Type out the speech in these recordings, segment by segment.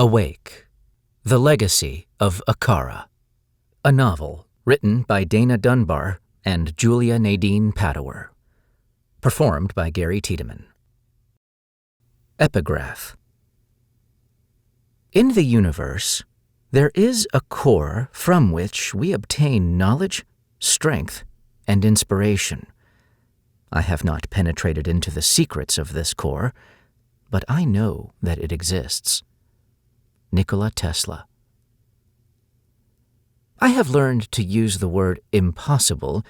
Awake, The Legacy of Akara, a novel written by Dayna Dunbar and Julia Nadine Padawer, performed by Gary Tiedemann. Epigraph. In the universe, there is a core from which we obtain knowledge, strength, and inspiration. I have not penetrated into the secrets of this core, but I know that it exists. Nikola Tesla. I have learned to use the word impossible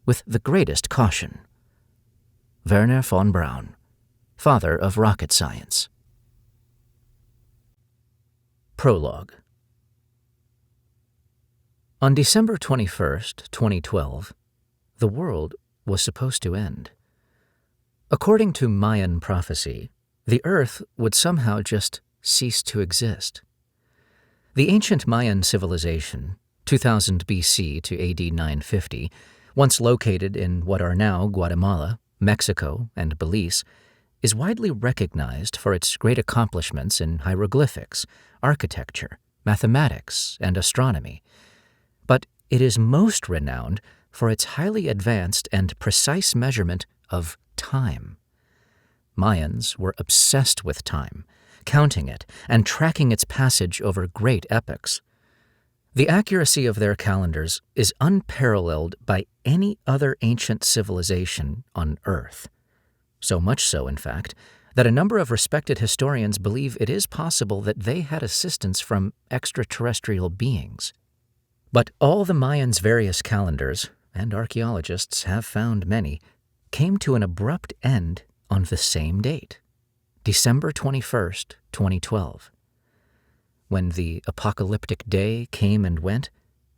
with the greatest caution. Wernher von Braun, father of rocket science. Prologue. On December 21st, 2012, the world was supposed to end. According to Mayan prophecy, the Earth would somehow just cease to exist. The ancient Mayan civilization, 2000 BC to AD 950, once located in what are now Guatemala, Mexico, and Belize, is widely recognized for its great accomplishments in hieroglyphics, architecture, mathematics, and astronomy. But it is most renowned for its highly advanced and precise measurement of time. Mayans were obsessed with time, counting it and tracking its passage over great epochs. The accuracy of their calendars is unparalleled by any other ancient civilization on Earth. So much so, in fact, that a number of respected historians believe it is possible that they had assistance from extraterrestrial beings. But all the Mayans' various calendars, and archaeologists have found many, came to an abrupt end on the same date, December 21st, 2012. When the apocalyptic day came and went,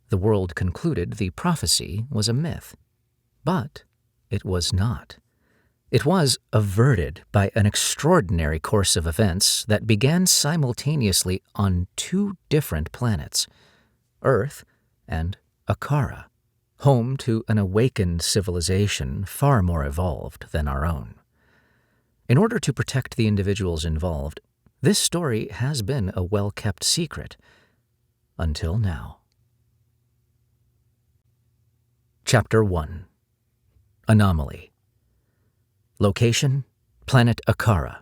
the world concluded the prophecy was a myth. But it was not. It was averted by an extraordinary course of events that began simultaneously on two different planets, Earth and Akara, home to an awakened civilization far more evolved than our own. In order to protect the individuals involved, this story has been a well-kept secret until now. Chapter 1. Anomaly. Location: Planet Akara,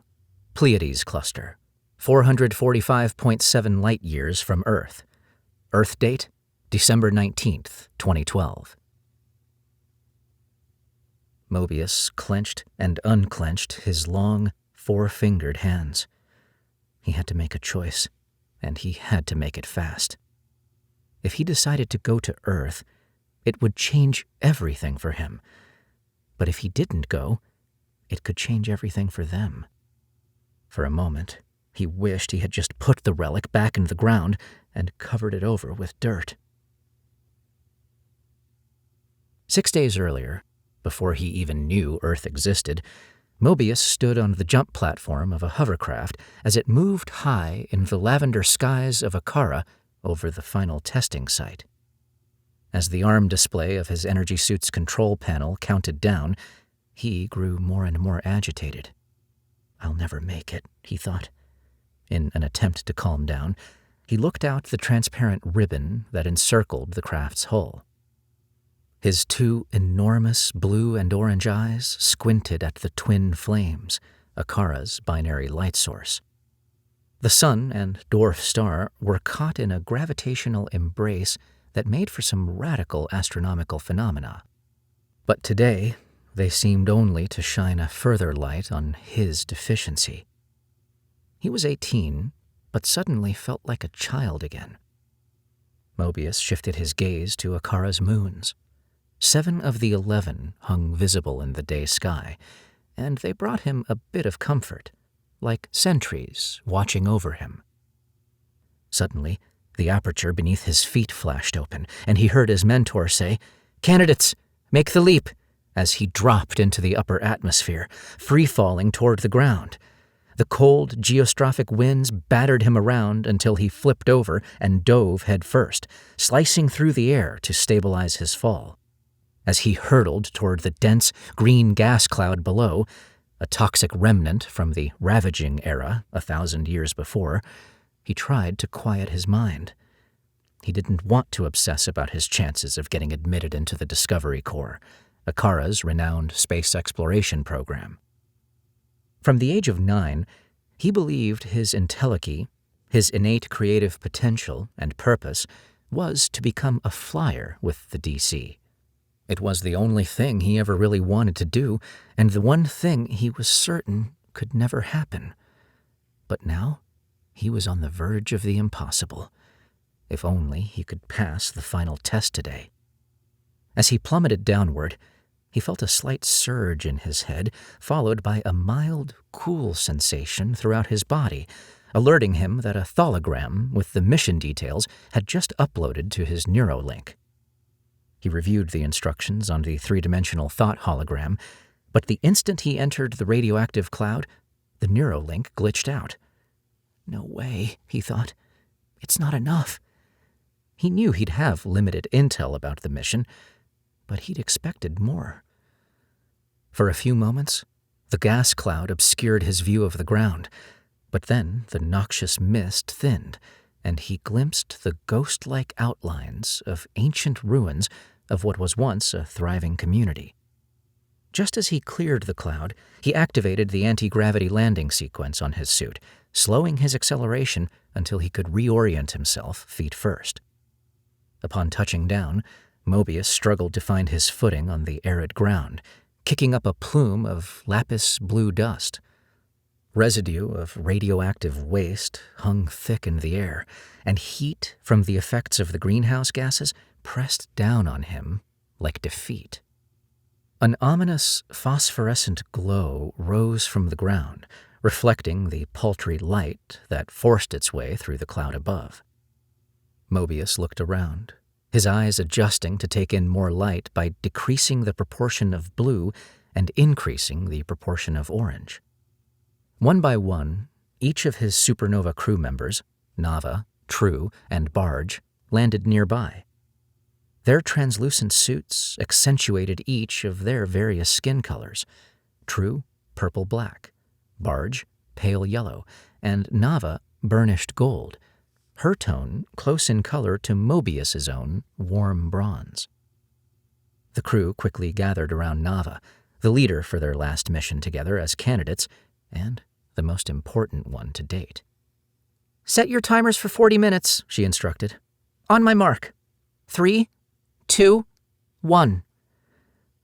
Pleiades cluster, 445.7 light-years from Earth. Earth date: December 19th, 2012. Mobius clenched and unclenched his long, four-fingered hands. He had to make a choice, and he had to make it fast. If he decided to go to Earth, it would change everything for him. But if he didn't go, it could change everything for them. For a moment, he wished he had just put the relic back in the ground and covered it over with dirt. 6 days earlier, before he even knew Earth existed, Mobius stood on the jump platform of a hovercraft as it moved high in the lavender skies of Akara over the final testing site. As the arm display of his energy suit's control panel counted down, he grew more and more agitated. "I'll never make it," he thought. In an attempt to calm down, he looked out the transparent ribbon that encircled the craft's hull. His two enormous blue and orange eyes squinted at the twin flames, Akara's binary light source. The sun and dwarf star were caught in a gravitational embrace that made for some radical astronomical phenomena. But today, they seemed only to shine a further light on his deficiency. He was 18, but suddenly felt like a child again. Mobius shifted his gaze to Akara's moons. 7 of the 11 hung visible in the day sky, and they brought him a bit of comfort, like sentries watching over him. Suddenly, the aperture beneath his feet flashed open, and he heard his mentor say, "Candidates, make the leap," as he dropped into the upper atmosphere, free-falling toward the ground. The cold, geostrophic winds battered him around until he flipped over and dove headfirst, slicing through the air to stabilize his fall. As he hurtled toward the dense, green gas cloud below, a toxic remnant from the Ravaging Era 1,000 years before, he tried to quiet his mind. He didn't want to obsess about his chances of getting admitted into the Discovery Corps, Akara's renowned space exploration program. From the age of 9, he believed his entelechy, his innate creative potential and purpose, was to become a flyer with the DC. It was the only thing he ever really wanted to do, and the one thing he was certain could never happen. But now, he was on the verge of the impossible. If only he could pass the final test today. As he plummeted downward, he felt a slight surge in his head, followed by a mild, cool sensation throughout his body, alerting him that a thologram with the mission details had just uploaded to his Neuralink. He reviewed the instructions on the three-dimensional thought hologram, but the instant he entered the radioactive cloud, the Neuralink glitched out. No way, he thought. It's not enough. He knew he'd have limited intel about the mission, but he'd expected more. For a few moments, the gas cloud obscured his view of the ground, but then the noxious mist thinned, and he glimpsed the ghost-like outlines of ancient ruins of what was once a thriving community. Just as he cleared the cloud, he activated the anti-gravity landing sequence on his suit, slowing his acceleration until he could reorient himself feet first. Upon touching down, Mobius struggled to find his footing on the arid ground, kicking up a plume of lapis blue dust. Residue of radioactive waste hung thick in the air, and heat from the effects of the greenhouse gases pressed down on him like defeat. An ominous phosphorescent glow rose from the ground, reflecting the paltry light that forced its way through the cloud above. Mobius looked around, his eyes adjusting to take in more light by decreasing the proportion of blue and increasing the proportion of orange. One by one, each of his supernova crew members, Nava, True, and Barge, landed nearby. Their translucent suits accentuated each of their various skin colors: True, purple-black; Barge, pale yellow; and Nava, burnished gold, her tone close in color to Mobius's own warm bronze. The crew quickly gathered around Nava, the leader for their last mission together as candidates, and the most important one to date. "Set your timers for 40 minutes, she instructed. "On my mark. 3, 2, 1.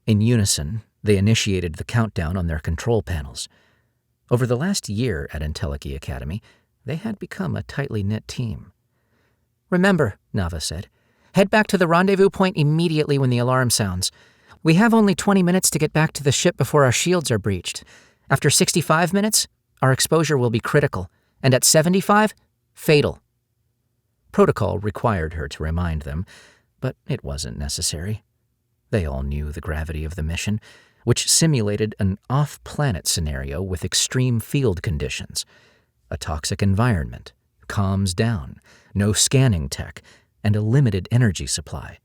In unison, they initiated the countdown on their control panels. Over the last year at Entelechy Academy, they had become a tightly knit team. "Remember," Nava said, "head back to the rendezvous point immediately when the alarm sounds. We have only 20 minutes to get back to the ship before our shields are breached. After 65 minutes, our exposure will be critical, and at 75, fatal." Protocol required her to remind them, but it wasn't necessary. They all knew the gravity of the mission, which simulated an off-planet scenario with extreme field conditions, a toxic environment, comms down, no scanning tech, and a limited energy supply.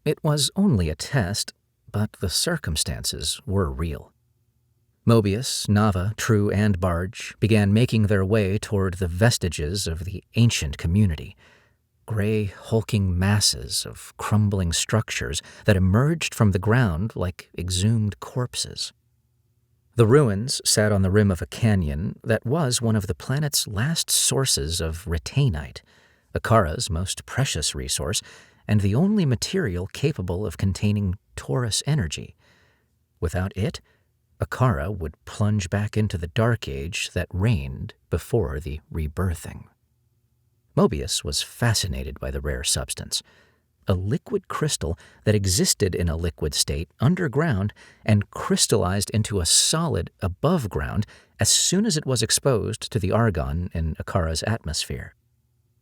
It was only a test, but the circumstances were real. Mobius, Nava, True, and Barge began making their way toward the vestiges of the ancient community, gray, hulking masses of crumbling structures that emerged from the ground like exhumed corpses. The ruins sat on the rim of a canyon that was one of the planet's last sources of retainite, Akara's most precious resource, and the only material capable of containing torus energy. Without it, Akara would plunge back into the dark age that reigned before the Rebirthing. Mobius was fascinated by the rare substance, a liquid crystal that existed in a liquid state underground and crystallized into a solid above ground as soon as it was exposed to the argon in Akara's atmosphere.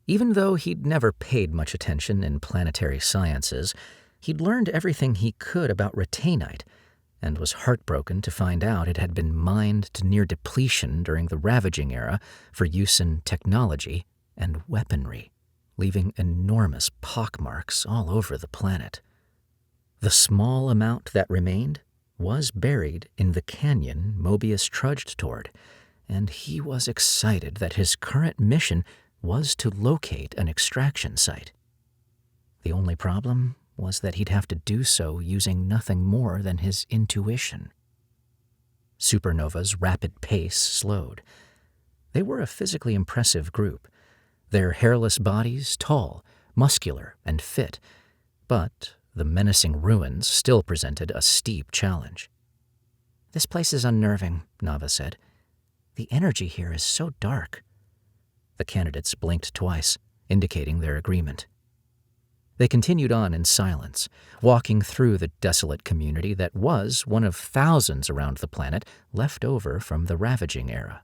Even though he'd never paid much attention in planetary sciences, he'd learned everything he could about retainite, and was heartbroken to find out it had been mined to near depletion during the Ravaging Era for use in technology and weaponry, leaving enormous pockmarks all over the planet. The small amount that remained was buried in the canyon Mobius trudged toward, and he was excited that his current mission was to locate an extraction site. The only problem was that he'd have to do so using nothing more than his intuition. Supernova's rapid pace slowed. They were a physically impressive group, their hairless bodies tall, muscular, and fit, but the menacing ruins still presented a steep challenge. "This place is unnerving," Nava said. "The energy here is so dark." The candidates blinked twice, indicating their agreement. They continued on in silence, walking through the desolate community that was one of thousands around the planet left over from the Ravaging Era.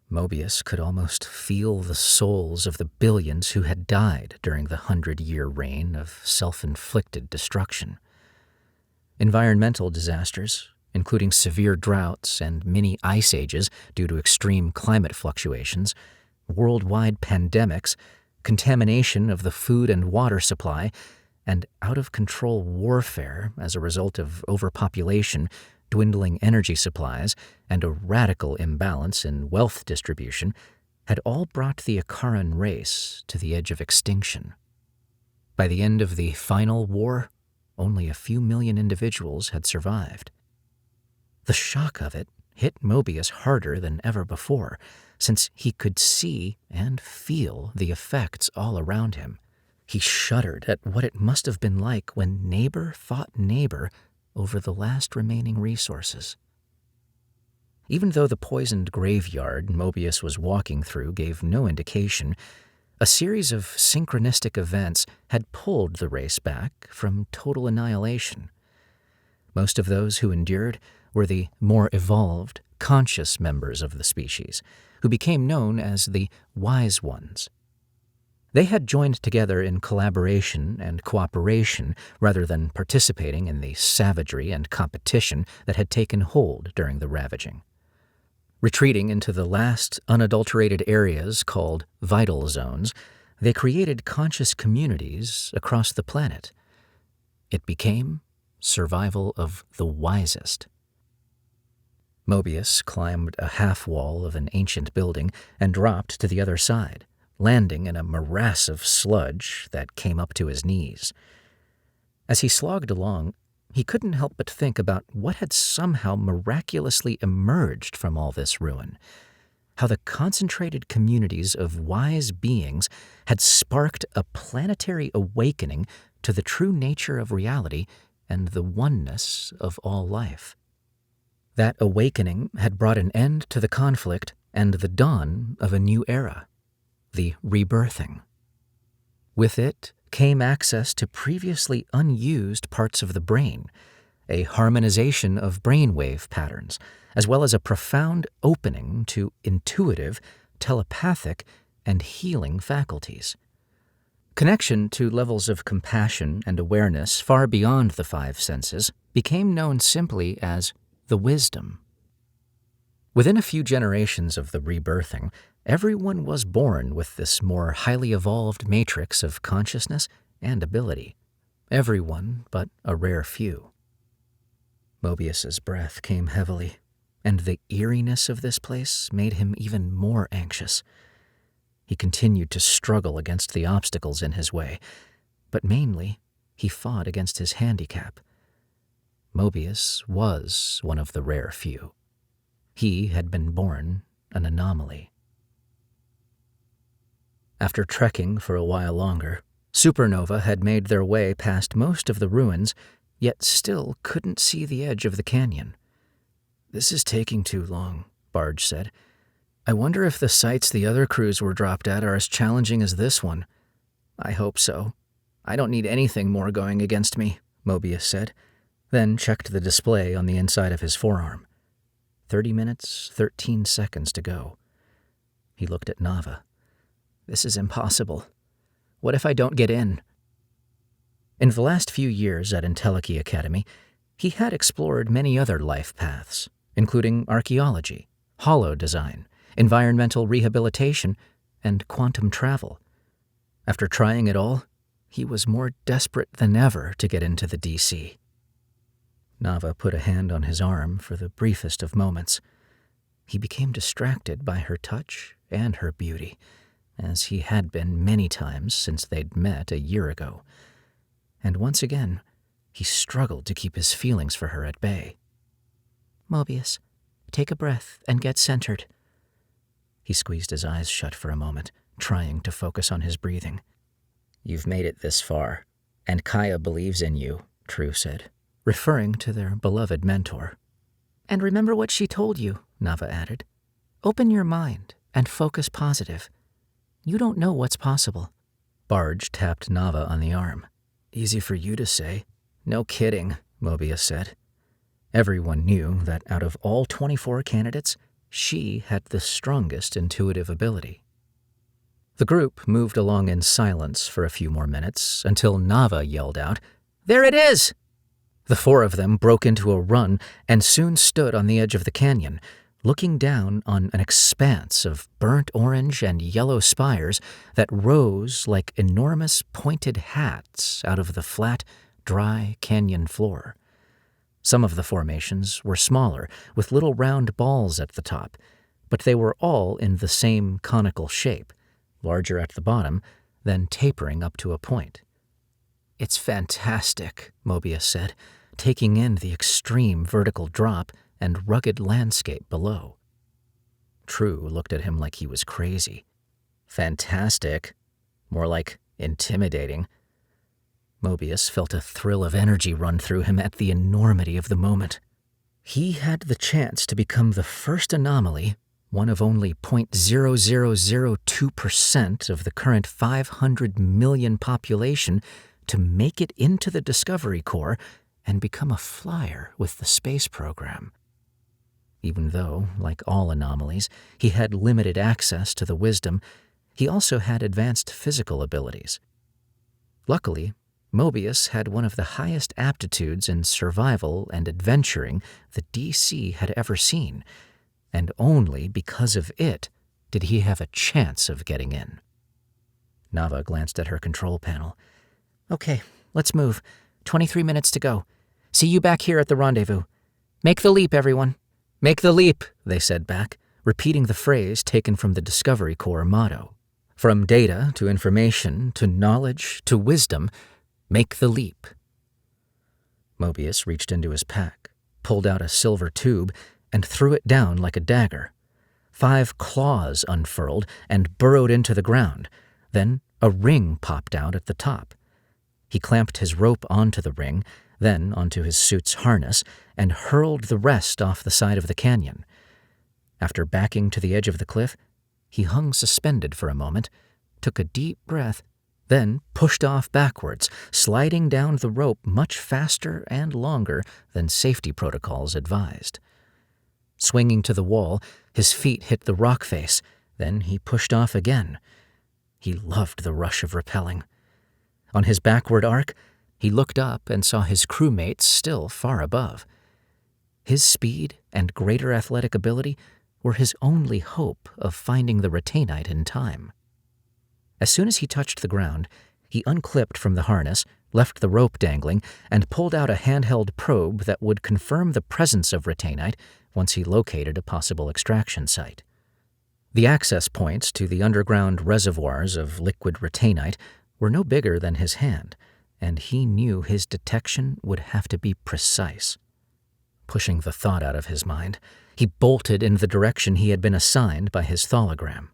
Mobius could almost feel the souls of the billions who had died during the 100-year reign of self-inflicted destruction. Environmental disasters, including severe droughts and mini ice ages due to extreme climate fluctuations, worldwide pandemics, contamination of the food and water supply, and out-of-control warfare as a result of overpopulation, dwindling energy supplies, and a radical imbalance in wealth distribution had all brought the Akaran race to the edge of extinction. By the end of the final war, only a few million individuals had survived. The shock of it hit Mobius harder than ever before, since he could see and feel the effects all around him. He shuddered at what it must have been like when neighbor fought neighbor over the last remaining resources. Even though the poisoned graveyard Mobius was walking through gave no indication, a series of synchronistic events had pulled the race back from total annihilation. Most of those who endured were the more evolved, conscious members of the species, who became known as the Wise Ones. They had joined together in collaboration and cooperation rather than participating in the savagery and competition that had taken hold during the ravaging. Retreating into the last unadulterated areas called vital zones, they created conscious communities across the planet. It became survival of the wisest. Mobius climbed a half-wall of an ancient building and dropped to the other side, landing in a morass of sludge that came up to his knees. As he slogged along, he couldn't help but think about what had somehow miraculously emerged from all this ruin, how the concentrated communities of wise beings had sparked a planetary awakening to the true nature of reality and the oneness of all life. That awakening had brought an end to the conflict and the dawn of a new era, the Rebirthing. With it came access to previously unused parts of the brain, a harmonization of brainwave patterns, as well as a profound opening to intuitive, telepathic, and healing faculties. Connection to levels of compassion and awareness far beyond the five senses became known simply as the wisdom. Within a few generations of the Rebirthing, everyone was born with this more highly evolved matrix of consciousness and ability. Everyone but a rare few. Mobius's breath came heavily, and the eeriness of this place made him even more anxious. He continued to struggle against the obstacles in his way, but mainly he fought against his handicap. Mobius was one of the rare few. He had been born an anomaly. After trekking for a while longer, Supernova had made their way past most of the ruins, yet still couldn't see the edge of the canyon. "This is taking too long," Barge said. "I wonder if the sites the other crews were dropped at are as challenging as this one." "I hope so. I don't need anything more going against me," Mobius said, then checked the display on the inside of his forearm. 30 minutes, 13 seconds to go. He looked at Nava. "This is impossible. What if I don't get in?" In the last few years at Entelechy Academy, he had explored many other life paths, including archaeology, holo design, environmental rehabilitation, and quantum travel. After trying it all, he was more desperate than ever to get into the DC. Nava put a hand on his arm for the briefest of moments. He became distracted by her touch and her beauty, as he had been many times since they'd met a year ago. And once again, he struggled to keep his feelings for her at bay. Mobius, take a breath and get centered. He squeezed his eyes shut for a moment, trying to focus on his breathing. You've made it this far, and Kaya believes in you, True said, referring to their beloved mentor. And remember what she told you, Nava added. Open your mind and focus positive. You don't know what's possible. Barge tapped Nava on the arm. Easy for you to say. No kidding, Mobius said. Everyone knew that out of all 24 candidates, she had the strongest intuitive ability. The group moved along in silence for a few more minutes until Nava yelled out, "There it is!" The four of them broke into a run and soon stood on the edge of the canyon, looking down on an expanse of burnt orange and yellow spires that rose like enormous pointed hats out of the flat, dry canyon floor. Some of the formations were smaller, with little round balls at the top, but they were all in the same conical shape, larger at the bottom, then tapering up to a point. It's fantastic, Mobius said, taking in the extreme vertical drop and rugged landscape below. True looked at him like he was crazy. Fantastic? More like intimidating. Mobius felt a thrill of energy run through him at the enormity of the moment. He had the chance to become the first anomaly, one of only 0.0002% of the current 500 million population, to make it into the Discovery Corps and become a flyer with the space program. Even though, like all anomalies, he had limited access to the wisdom, he also had advanced physical abilities. Luckily, Mobius had one of the highest aptitudes in survival and adventuring the DC had ever seen, and only because of it did he have a chance of getting in. Nava glanced at her control panel. Okay, let's move. 23 minutes to go. See you back here at the rendezvous. Make the leap, everyone. Make the leap, they said back, repeating the phrase taken from the Discovery Corps motto. From data to information to knowledge to wisdom, make the leap. Mobius reached into his pack, pulled out a silver tube, and threw it down like a dagger. 5 claws unfurled and burrowed into the ground. Then a ring popped out at the top. He clamped his rope onto the ring, then onto his suit's harness, and hurled the rest off the side of the canyon. After backing to the edge of the cliff, he hung suspended for a moment, took a deep breath, then pushed off backwards, sliding down the rope much faster and longer than safety protocols advised. Swinging to the wall, his feet hit the rock face, then he pushed off again. He loved the rush of rappelling. On his backward arc, he looked up and saw his crewmates still far above. His speed and greater athletic ability were his only hope of finding the retainite in time. As soon as he touched the ground, he unclipped from the harness, left the rope dangling, and pulled out a handheld probe that would confirm the presence of retainite once he located a possible extraction site. The access points to the underground reservoirs of liquid retainite were no bigger than his hand, and he knew his detection would have to be precise. Pushing the thought out of his mind, he bolted in the direction he had been assigned by his thologram.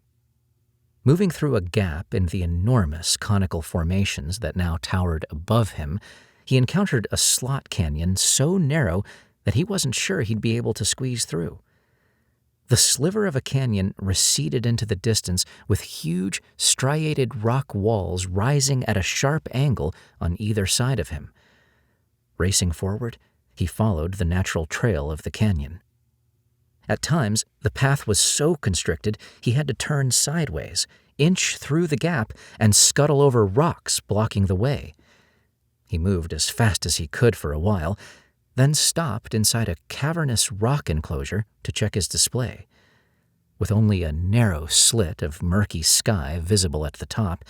Moving through a gap in the enormous conical formations that now towered above him, he encountered a slot canyon so narrow that he wasn't sure he'd be able to squeeze through. The sliver of a canyon receded into the distance with huge, striated rock walls rising at a sharp angle on either side of him. Racing forward, he followed the natural trail of the canyon. At times, the path was so constricted he had to turn sideways, inch through the gap, and scuttle over rocks blocking the way. He moved as fast as he could for a while, then stopped inside a cavernous rock enclosure to check his display. With only a narrow slit of murky sky visible at the top,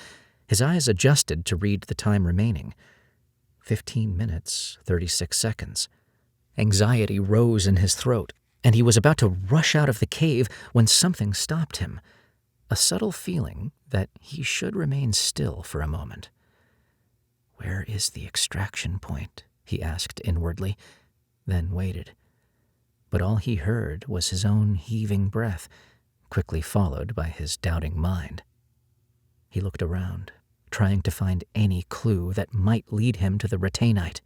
his eyes adjusted to read the time remaining. 15 minutes, 36 seconds. Anxiety rose in his throat, and he was about to rush out of the cave when something stopped him. a subtle feeling that he should remain still for a moment. "Where is the extraction point?" he asked inwardly, then waited. But all he heard was his own heaving breath, quickly followed by his doubting mind. He looked around, trying to find any clue that might lead him to the retainite.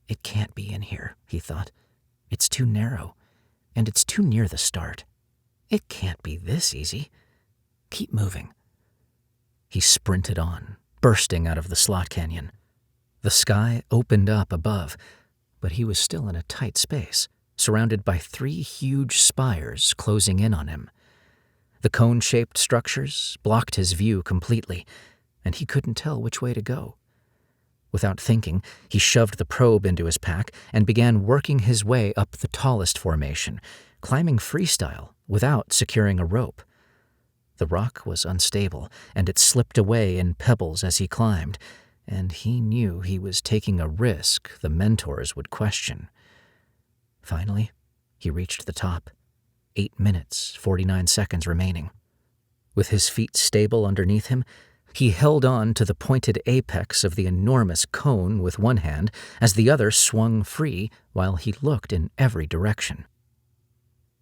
"It can't be in here," he thought. "It's too narrow, and it's too near the start. It can't be this easy. Keep moving." He sprinted on, bursting out of the slot canyon. The sky opened up above, but he was still in a tight space, surrounded by 3 huge spires closing in on him. The cone-shaped structures blocked his view completely, and he couldn't tell which way to go. Without thinking, he shoved the probe into his pack and began working his way up the tallest formation, climbing freestyle without securing a rope. The rock was unstable, and it slipped away in pebbles as he climbed, and he knew he was taking a risk the mentors would question. Finally, he reached the top. 8 minutes, 49 seconds remaining. With his feet stable underneath him, he held on to the pointed apex of the enormous cone with one hand as the other swung free while he looked in every direction.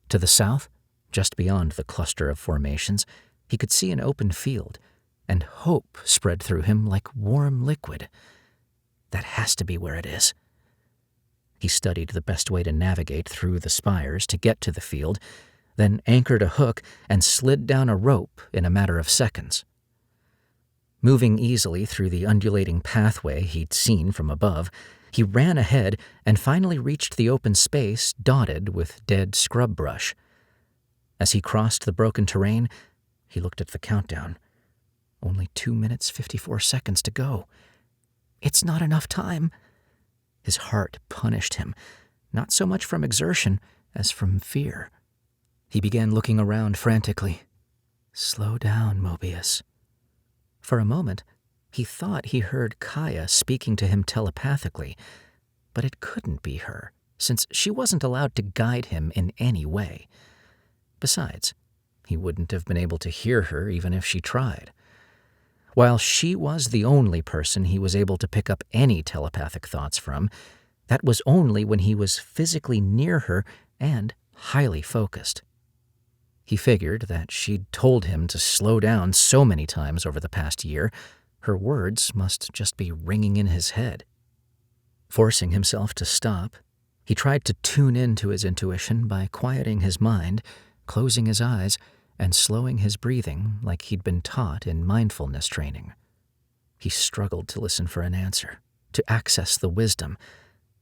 To the south, just beyond the cluster of formations, he could see an open field, and hope spread through him like warm liquid. That has to be where it is. He studied the best way to navigate through the spires to get to the field, then anchored a hook and slid down a rope in a matter of seconds. Moving easily through the undulating pathway he'd seen from above, he ran ahead and finally reached the open space dotted with dead scrub brush. As he crossed the broken terrain, he looked at the countdown. Only 2 minutes, 54 seconds to go. It's not enough time. His heart punished him, not so much from exertion as from fear. He began looking around frantically. "Slow down, Mobius." For a moment, he thought he heard Kaya speaking to him telepathically, but it couldn't be her, since she wasn't allowed to guide him in any way. Besides, he wouldn't have been able to hear her even if she tried. While she was the only person he was able to pick up any telepathic thoughts from, that was only when he was physically near her and highly focused. He figured that she'd told him to slow down so many times over the past year, her words must just be ringing in his head. Forcing himself to stop, he tried to tune into his intuition by quieting his mind, closing his eyes, and slowing his breathing like he'd been taught in mindfulness training. He struggled to listen for an answer, to access the wisdom,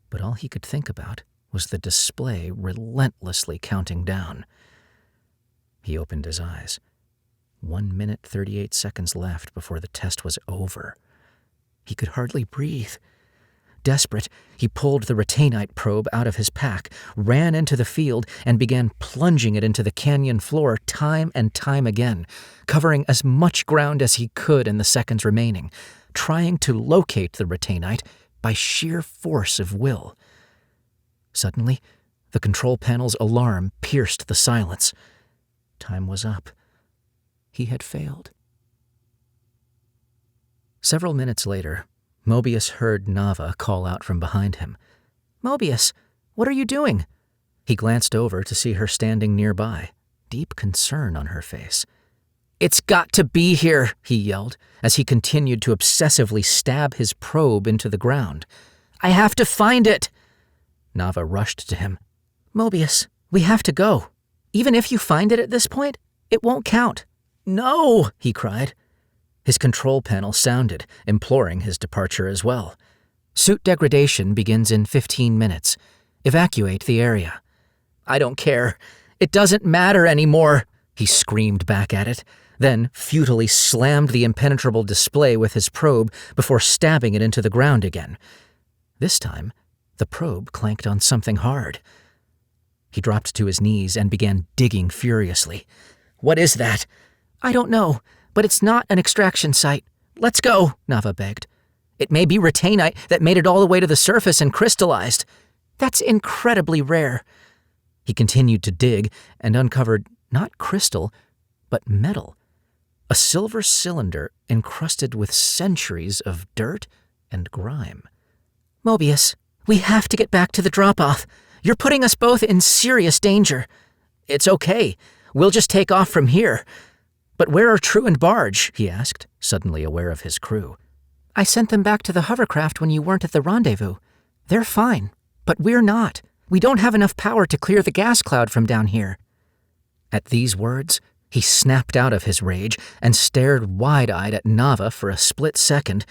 but all he could think about was the display relentlessly counting down. He opened his eyes. 1 minute, 38 seconds left before the test was over. He could hardly breathe. Desperate, he pulled the retainite probe out of his pack, ran into the field, and began plunging it into the canyon floor time and time again, covering as much ground as he could in the seconds remaining, trying to locate the retainite by sheer force of will. Suddenly, the control panel's alarm pierced the silence. Time was up. He had failed. Several minutes later, Mobius heard Nava call out from behind him. "Mobius, what are you doing?" He glanced over to see her standing nearby, deep concern on her face. "It's got to be here," he yelled, as he continued to obsessively stab his probe into the ground. "I have to find it!" Nava rushed to him. "Mobius, we have to go. Even if you find it at this point, it won't count." "No!" he cried. His control panel sounded, imploring his departure as well. "Suit degradation begins in 15 minutes. Evacuate the area." "I don't care. It doesn't matter anymore," he screamed back at it, then futilely slammed the impenetrable display with his probe before stabbing it into the ground again. This time, the probe clanked on something hard. He dropped to his knees and began digging furiously. "What is that?" "I don't know, but it's not an extraction site. Let's go," Nava begged. "It may be retainite that made it all the way to the surface and crystallized. That's incredibly rare." He continued to dig and uncovered not crystal, but metal. A silver cylinder encrusted with centuries of dirt and grime. Mobius, we have to get back to the drop-off. You're putting us both in serious danger. It's okay. We'll just take off from here. But where are True and Barge? He asked, suddenly aware of his crew. I sent them back to the hovercraft when you weren't at the rendezvous. They're fine, but we're not. We don't have enough power to clear the gas cloud from down here. At these words, he snapped out of his rage and stared wide-eyed at Nava for a split second,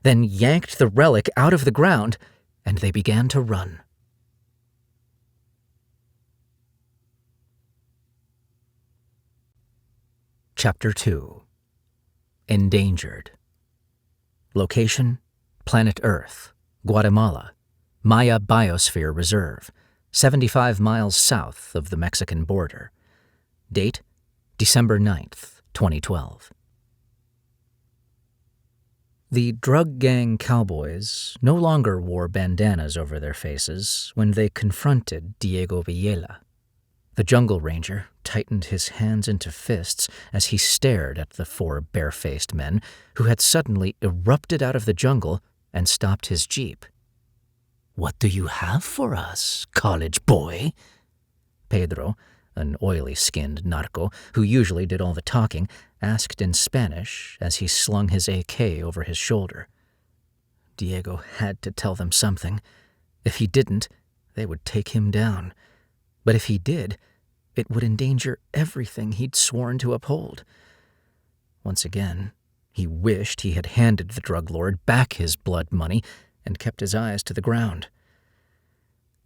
then yanked the relic out of the ground, and they began to run. Chapter 2. Endangered. Location: Planet Earth, Guatemala, Maya Biosphere Reserve, 75 miles south of the Mexican border. Date: December 9th, 2012. The drug gang cowboys no longer wore bandanas over their faces when they confronted Diego Villela. The jungle ranger tightened his hands into fists as he stared at the four barefaced men who had suddenly erupted out of the jungle and stopped his jeep. "What do you have for us, college boy?" Pedro, an oily-skinned narco who usually did all the talking, asked in Spanish as he slung his AK over his shoulder. Diego had to tell them something. If he didn't, they would take him down. But if he did, it would endanger everything he'd sworn to uphold. Once again, he wished he had handed the drug lord back his blood money and kept his eyes to the ground.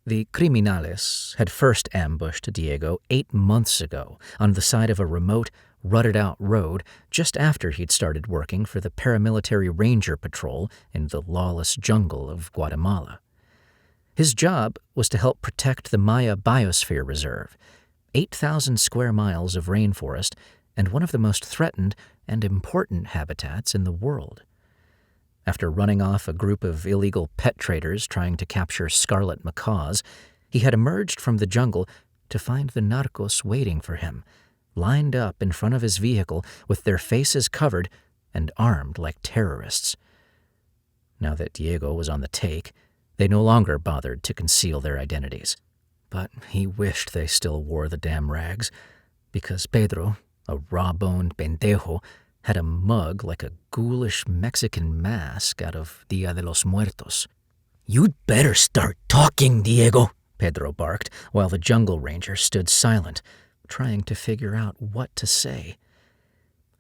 The criminales had first ambushed Diego 8 months ago on the side of a remote, rutted-out road just after he'd started working for the paramilitary ranger patrol in the lawless jungle of Guatemala. His job was to help protect the Maya Biosphere Reserve, 8,000 square miles of rainforest and one of the most threatened and important habitats in the world. After running off a group of illegal pet traders trying to capture scarlet macaws, he had emerged from the jungle to find the narcos waiting for him, lined up in front of his vehicle with their faces covered and armed like terrorists. Now that Diego was on the take, they no longer bothered to conceal their identities. But he wished they still wore the damn rags, because Pedro, a raw-boned pendejo, had a mug like a ghoulish Mexican mask out of Dia de los Muertos. "You'd better start talking, Diego," Pedro barked, while the jungle ranger stood silent, trying to figure out what to say.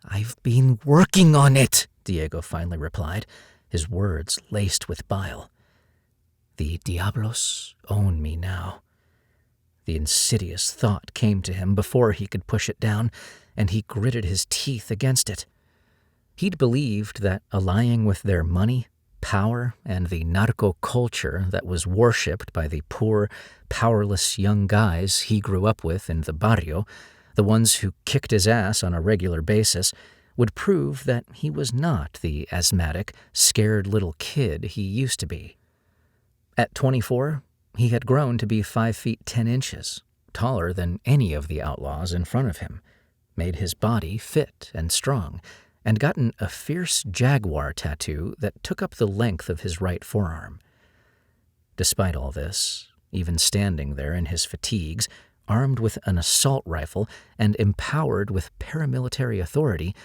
"I've been working on it," Diego finally replied, his words laced with bile. "The Diablos own me now." The insidious thought came to him before he could push it down, and he gritted his teeth against it. He'd believed that allying with their money, power, and the narco culture that was worshipped by the poor, powerless young guys he grew up with in the barrio, the ones who kicked his ass on a regular basis, would prove that he was not the asthmatic, scared little kid he used to be. At 24, he had grown to be 5 feet 10 inches, taller than any of the outlaws in front of him, made his body fit and strong, and gotten a fierce jaguar tattoo that took up the length of his right forearm. Despite all this, even standing there in his fatigues, armed with an assault rifle and empowered with paramilitary authority,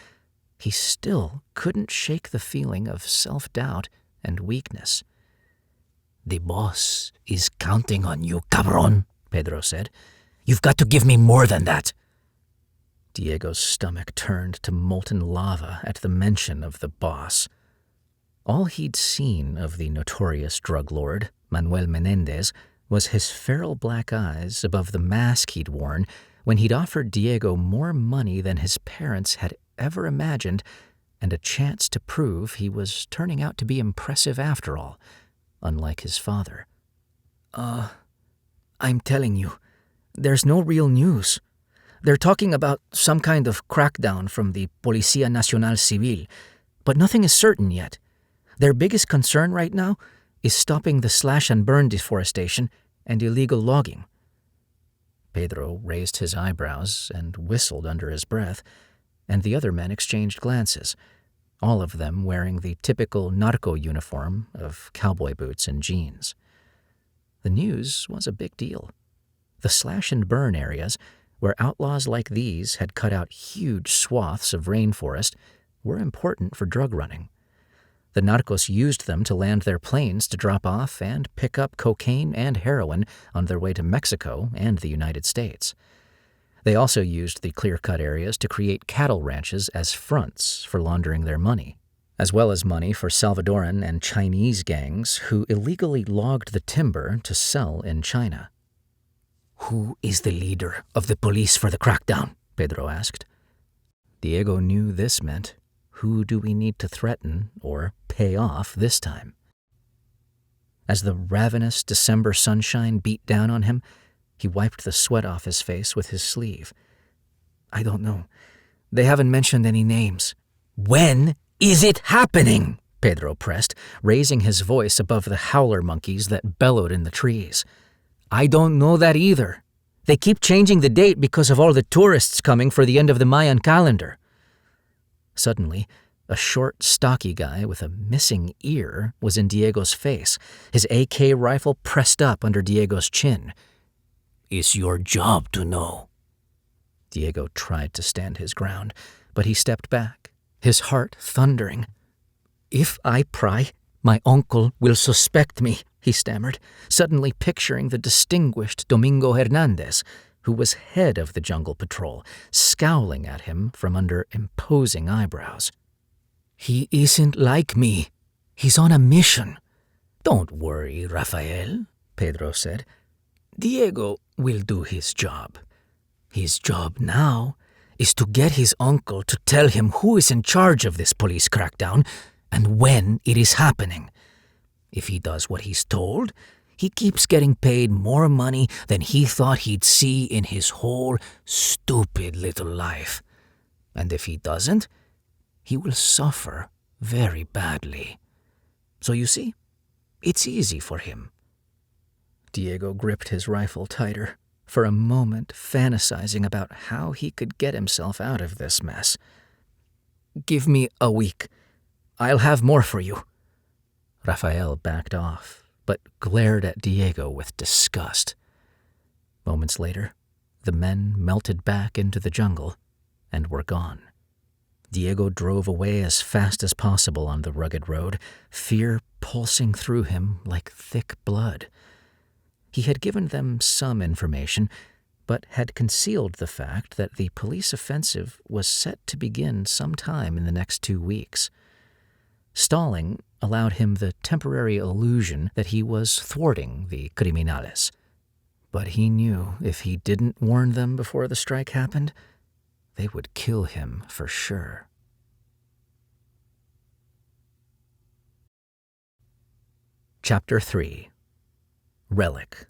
he still couldn't shake the feeling of self-doubt and weakness. "The boss is counting on you, cabron," Pedro said. "You've got to give me more than that." Diego's stomach turned to molten lava at the mention of the boss. All he'd seen of the notorious drug lord, Manuel Menendez, was his feral black eyes above the mask he'd worn when he'd offered Diego more money than his parents had ever imagined and a chance to prove he was turning out to be impressive after all, unlike his father. I'm telling you, there's no real news. They're talking about some kind of crackdown from the Policía Nacional Civil, but nothing is certain yet. Their biggest concern right now is stopping the slash-and-burn deforestation and illegal logging." Pedro raised his eyebrows and whistled under his breath, and the other men exchanged glances, all of them wearing the typical narco uniform of cowboy boots and jeans. The news was a big deal. The slash-and-burn areas, where outlaws like these had cut out huge swaths of rainforest, were important for drug running. The narcos used them to land their planes to drop off and pick up cocaine and heroin on their way to Mexico and the United States. They also used the clear-cut areas to create cattle ranches as fronts for laundering their money, as well as money for Salvadoran and Chinese gangs who illegally logged the timber to sell in China. "Who is the leader of the police for the crackdown?" Pedro asked. Diego knew this meant, who do we need to threaten or pay off this time? As the ravenous December sunshine beat down on him, he wiped the sweat off his face with his sleeve. "I don't know. They haven't mentioned any names." "When is it happening?" Pedro pressed, raising his voice above the howler monkeys that bellowed in the trees. "I don't know that either. They keep changing the date because of all the tourists coming for the end of the Mayan calendar." Suddenly, a short, stocky guy with a missing ear was in Diego's face, his AK rifle pressed up under Diego's chin. "It's your job to know." Diego tried to stand his ground, but he stepped back, his heart thundering. "If I pry, my uncle will suspect me," he stammered, suddenly picturing the distinguished Domingo Hernandez, who was head of the Jungle Patrol, scowling at him from under imposing eyebrows. "He isn't like me. He's on a mission." "Don't worry, Rafael," Pedro said. "Diego will do his job. His job now is to get his uncle to tell him who is in charge of this police crackdown and when it is happening. If he does what he's told, he keeps getting paid more money than he thought he'd see in his whole stupid little life. And if he doesn't, he will suffer very badly. So you see, it's easy for him." Diego gripped his rifle tighter, for a moment fantasizing about how he could get himself out of this mess. "Give me a week. I'll have more for you." Rafael backed off, but glared at Diego with disgust. Moments later, the men melted back into the jungle and were gone. Diego drove away as fast as possible on the rugged road, fear pulsing through him like thick blood. He had given them some information, but had concealed the fact that the police offensive was set to begin sometime in the next 2 weeks. Stalling allowed him the temporary illusion that he was thwarting the criminales. But he knew if he didn't warn them before the strike happened, they would kill him for sure. Chapter 3. Relic.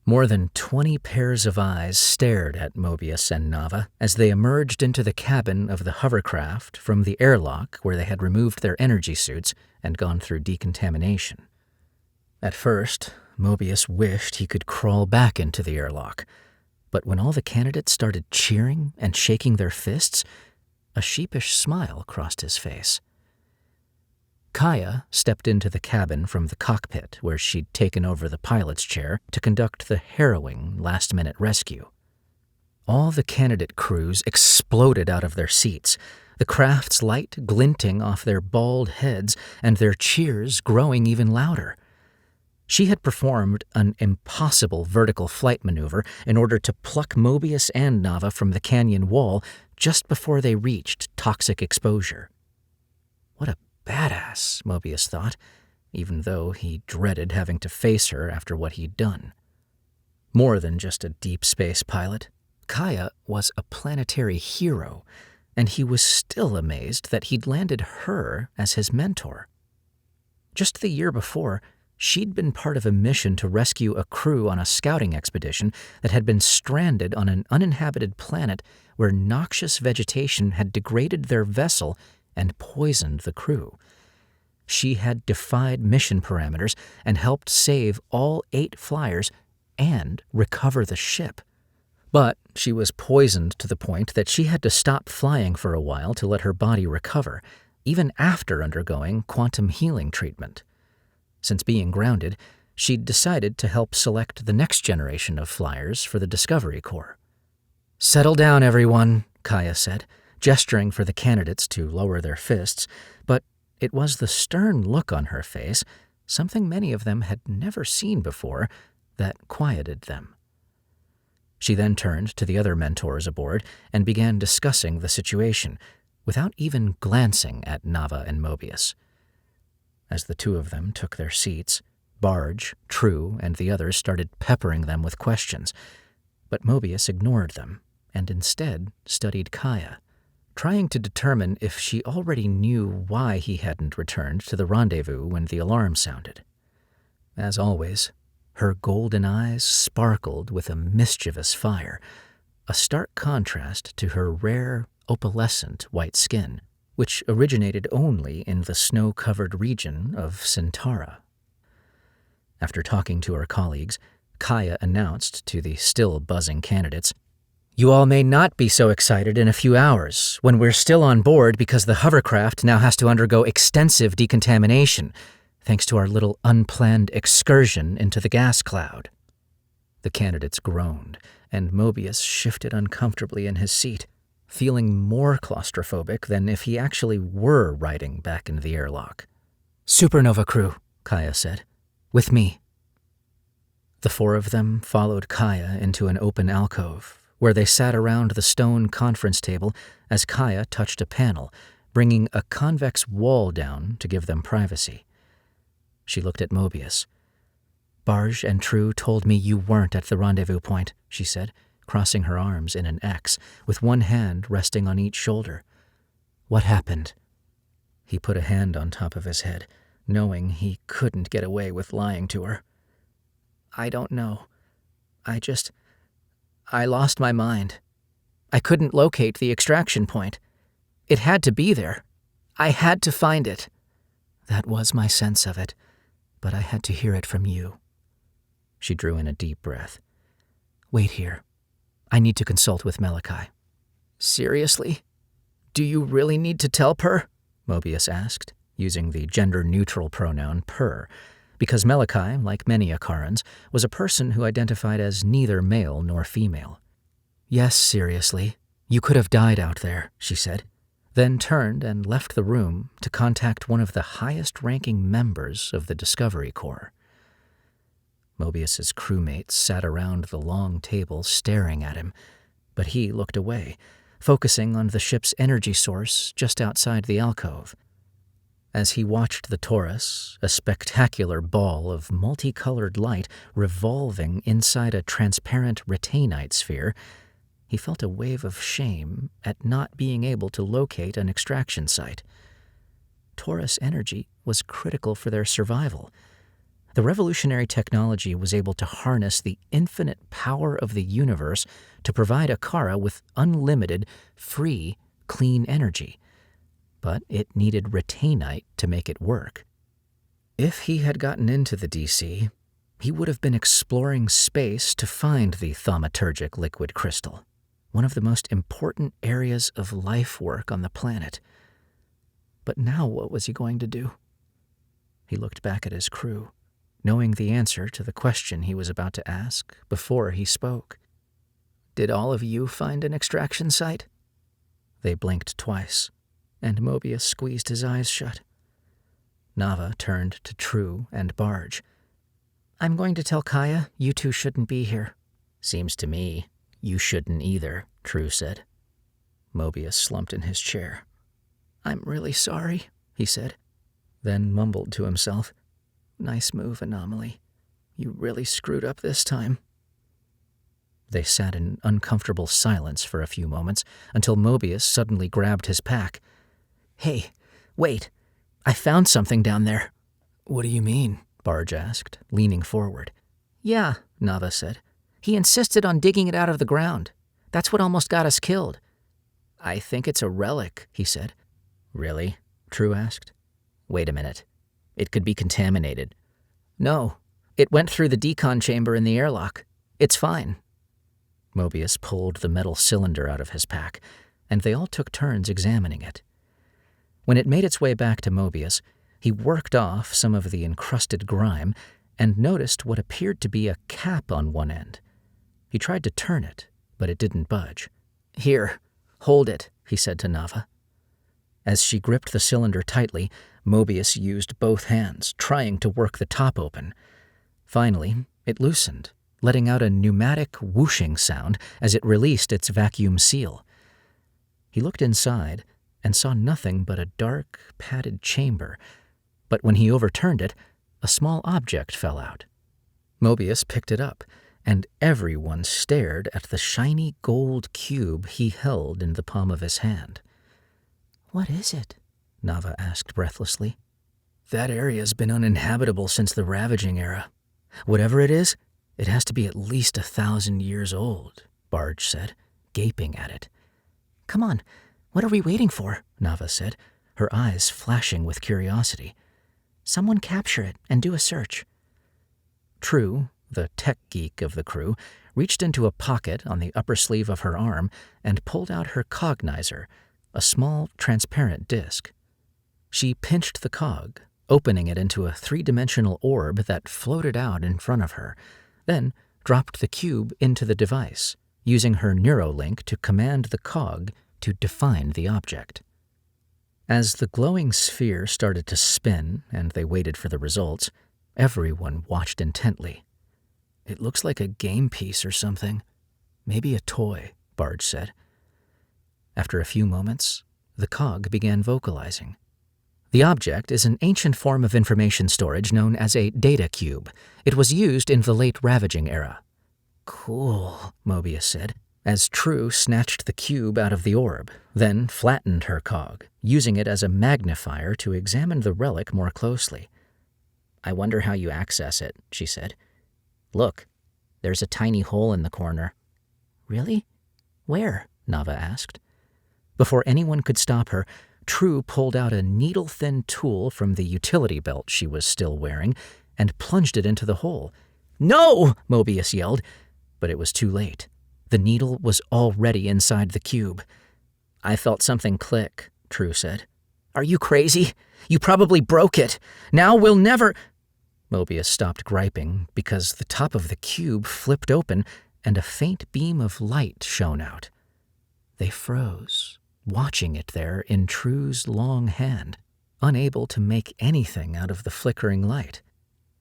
More than 20 pairs of eyes stared at Mobius and Nava as they emerged into the cabin of the hovercraft from the airlock where they had removed their energy suits and gone through decontamination. At first, Mobius wished he could crawl back into the airlock, but when all the candidates started cheering and shaking their fists, a sheepish smile crossed his face. Kaya stepped into the cabin from the cockpit where she'd taken over the pilot's chair to conduct the harrowing last-minute rescue. All the candidate crews exploded out of their seats, the craft's light glinting off their bald heads and their cheers growing even louder. She had performed an impossible vertical flight maneuver in order to pluck Mobius and Nava from the canyon wall just before they reached toxic exposure. What a badass, Mobius thought, even though he dreaded having to face her after what he'd done. More than just a deep space pilot, Kaya was a planetary hero, and he was still amazed that he'd landed her as his mentor. Just the year before, she'd been part of a mission to rescue a crew on a scouting expedition that had been stranded on an uninhabited planet where noxious vegetation had degraded their vessel and poisoned the crew. She had defied mission parameters and helped save all 8 flyers and recover the ship. But she was poisoned to the point that she had to stop flying for a while to let her body recover, even after undergoing quantum healing treatment. Since being grounded, she'd decided to help select the next generation of flyers for the Discovery Corps. "Settle down, everyone," Kaya said, gesturing for the candidates to lower their fists, but it was the stern look on her face, something many of them had never seen before, that quieted them. She then turned to the other mentors aboard and began discussing the situation, without even glancing at Nava and Mobius. As the two of them took their seats, Barge, True, and the others started peppering them with questions, but Mobius ignored them and instead studied Kaya, trying to determine if she already knew why he hadn't returned to the rendezvous when the alarm sounded. As always, her golden eyes sparkled with a mischievous fire, a stark contrast to her rare, opalescent white skin, which originated only in the snow-covered region of Centaura. After talking to her colleagues, Kaya announced to the still buzzing candidates, "You all may not be so excited in a few hours, when we're still on board because the hovercraft now has to undergo extensive decontamination, thanks to our little unplanned excursion into the gas cloud." The candidates groaned, and Mobius shifted uncomfortably in his seat, feeling more claustrophobic than if he actually were riding back into the airlock. "Supernova crew," Kaya said. "With me." The four of them followed Kaya into an open alcove, where they sat around the stone conference table as Kaya touched a panel, bringing a convex wall down to give them privacy. She looked at Mobius. "Barge and True told me you weren't at the rendezvous point," she said, crossing her arms in an X, with one hand resting on each shoulder. "What happened?" He put a hand on top of his head, knowing he couldn't get away with lying to her. "I don't know. I lost my mind. I couldn't locate the extraction point. It had to be there. I had to find it." "That was my sense of it, but I had to hear it from you." She drew in a deep breath. "Wait here. I need to consult with Malachi." "Seriously? Do you really need to tell Per?" Mobius asked, using the gender-neutral pronoun per, because Malachi, like many Akarans, was a person who identified as neither male nor female. "Yes, seriously. You could have died out there," she said, then turned and left the room to contact one of the highest-ranking members of the Discovery Corps. Mobius's crewmates sat around the long table staring at him, but he looked away, focusing on the ship's energy source just outside the alcove. As he watched the torus, a spectacular ball of multicolored light revolving inside a transparent retainite sphere, he felt a wave of shame at not being able to locate an extraction site. Torus energy was critical for their survival. The revolutionary technology was able to harness the infinite power of the universe to provide Akara with unlimited, free, clean energy. But it needed retainite to make it work. If he had gotten into the DC, he would have been exploring space to find the thaumaturgic liquid crystal, one of the most important areas of life work on the planet. But now what was he going to do? He looked back at his crew, knowing the answer to the question he was about to ask before he spoke. "Did all of you find an extraction site?" They blinked twice, and Mobius squeezed his eyes shut. Nava turned to True and Barge. "I'm going to tell Kaya you two shouldn't be here." "Seems to me you shouldn't either," True said. Mobius slumped in his chair. "I'm really sorry," he said, then mumbled to himself, "Nice move, Anomaly. You really screwed up this time." They sat in uncomfortable silence for a few moments until Mobius suddenly grabbed his pack. "Hey, wait. I found something down there." "What do you mean?" Barge asked, leaning forward. "Yeah," Nava said. "He insisted on digging it out of the ground. That's what almost got us killed." "I think it's a relic," he said. "Really?" True asked. "Wait a minute. It could be contaminated." "No. It went through the decon chamber in the airlock. It's fine." Mobius pulled the metal cylinder out of his pack, and they all took turns examining it. When it made its way back to Mobius, he worked off some of the encrusted grime and noticed what appeared to be a cap on one end. He tried to turn it, but it didn't budge. "Here, hold it," he said to Nava. As she gripped the cylinder tightly, Mobius used both hands, trying to work the top open. Finally, it loosened, letting out a pneumatic whooshing sound as it released its vacuum seal. He looked inside and saw nothing but a dark, padded chamber, but when he overturned it, a small object fell out. Mobius picked it up, and everyone stared at the shiny gold cube he held in the palm of his hand. "What is it?" Nava asked breathlessly. "That area's been uninhabitable since the Ravaging Era. Whatever it is, it has to be at least 1,000 years old," Barge said, gaping at it. "Come on, what are we waiting for?" Nava said, her eyes flashing with curiosity. "Someone capture it and do a search." True, the tech geek of the crew, reached into a pocket on the upper sleeve of her arm and pulled out her cognizer, a small, transparent disc. She pinched the cog, opening it into a 3-dimensional orb that floated out in front of her, then dropped the cube into the device, using her neurolink to command the cog to define the object. As the glowing sphere started to spin and they waited for the results, everyone watched intently. "It looks like a game piece or something. Maybe a toy," Barge said. After a few moments, the cog began vocalizing. The object is an ancient form of information storage known as a data cube. It was used in the late Ravaging Era. "Cool," Mobius said, as True snatched the cube out of the orb, then flattened her cog, using it as a magnifier to examine the relic more closely. "I wonder how you access it," she said. "Look, there's a tiny hole in the corner." "Really? Where?" Nava asked. Before anyone could stop her, True pulled out a needle-thin tool from the utility belt she was still wearing and plunged it into the hole. "No!" Mobius yelled, but it was too late. The needle was already inside the cube. "I felt something click," True said. "Are you crazy? You probably broke it. Now we'll never—" Mobius stopped griping because the top of the cube flipped open and a faint beam of light shone out. They froze, watching it there in True's long hand, unable to make anything out of the flickering light.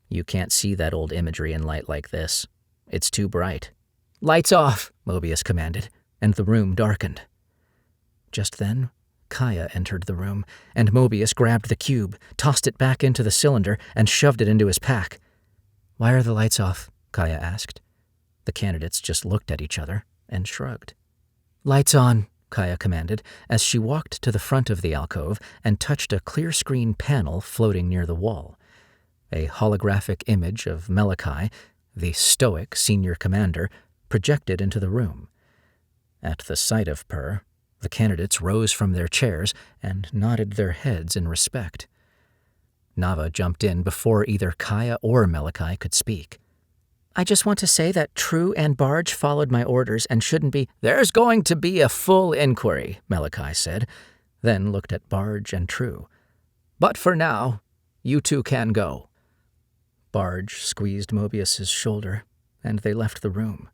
"You can't see that old imagery in light like this. It's too bright." "Lights off," Mobius commanded, and the room darkened. Just then, Kaya entered the room, and Mobius grabbed the cube, tossed it back into the cylinder, and shoved it into his pack. "Why are the lights off?" Kaya asked. The candidates just looked at each other and shrugged. "Lights on," Kaya commanded as she walked to the front of the alcove and touched a clear screen panel floating near the wall. A holographic image of Malachi, the stoic senior commander, projected into the room. At the sight of Per, the candidates rose from their chairs and nodded their heads in respect. Nava jumped in before either Kaya or Malachi could speak. "I just want to say that True and Barge followed my orders and shouldn't be—" "There's going to be a full inquiry," Malachi said, then looked at Barge and True. "But for now, you two can go." Barge squeezed Mobius's shoulder, and they left the room.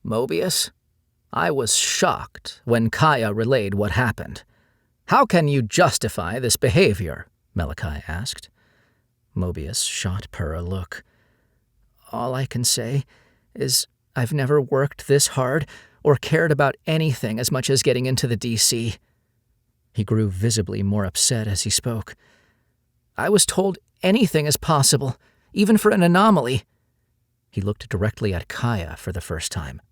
"Mobius, I was shocked when Kaya relayed what happened. How can you justify this behavior?" Malachi asked. Mobius shot Per a look. "All I can say is I've never worked this hard or cared about anything as much as getting into the DC. He grew visibly more upset as he spoke. "I was told anything is possible, even for an anomaly." He looked directly at Kaya for the first time.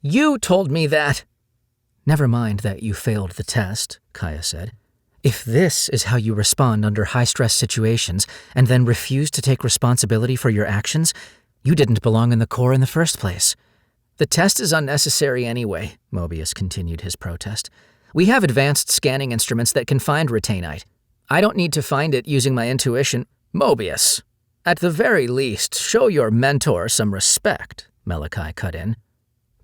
"You told me that!" "Never mind that you failed the test," Kaya said. "If this is how you respond under high-stress situations and then refuse to take responsibility for your actions, you didn't belong in the Corps in the first place." "The test is unnecessary anyway," Mobius continued his protest. "We have advanced scanning instruments that can find retainite. I don't need to find it using my intuition." "Mobius, at the very least, show your mentor some respect," Malachi cut in.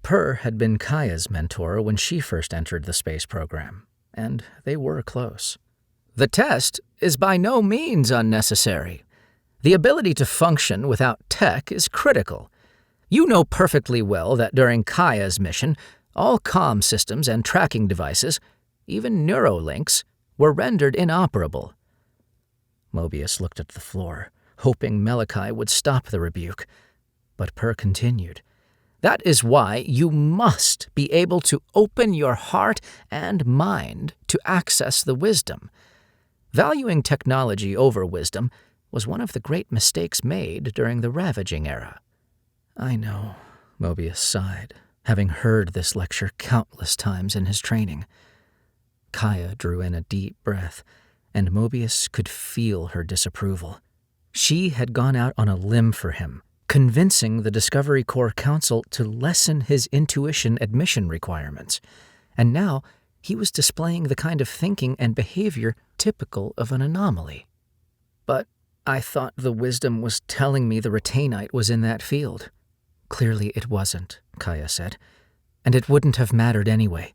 Per had been Kaya's mentor when she first entered the space program, and they were close. The test is by no means unnecessary. The ability to function without tech is critical. You know perfectly well that during Kaya's mission, all comm systems and tracking devices, even neurolinks, were rendered inoperable. Mobius looked at the floor, hoping Malachi would stop the rebuke, but Per continued. That is why you must be able to open your heart and mind to access the wisdom. Valuing technology over wisdom was one of the great mistakes made during the Ravaging Era. I know, Mobius sighed, having heard this lecture countless times in his training. Kaya drew in a deep breath, and Mobius could feel her disapproval. She had gone out on a limb for him, convincing the Discovery Corps Council to lessen his intuition admission requirements, and now he was displaying the kind of thinking and behavior typical of an anomaly. But I thought the wisdom was telling me the retainite was in that field. Clearly it wasn't, Kaya said, and it wouldn't have mattered anyway.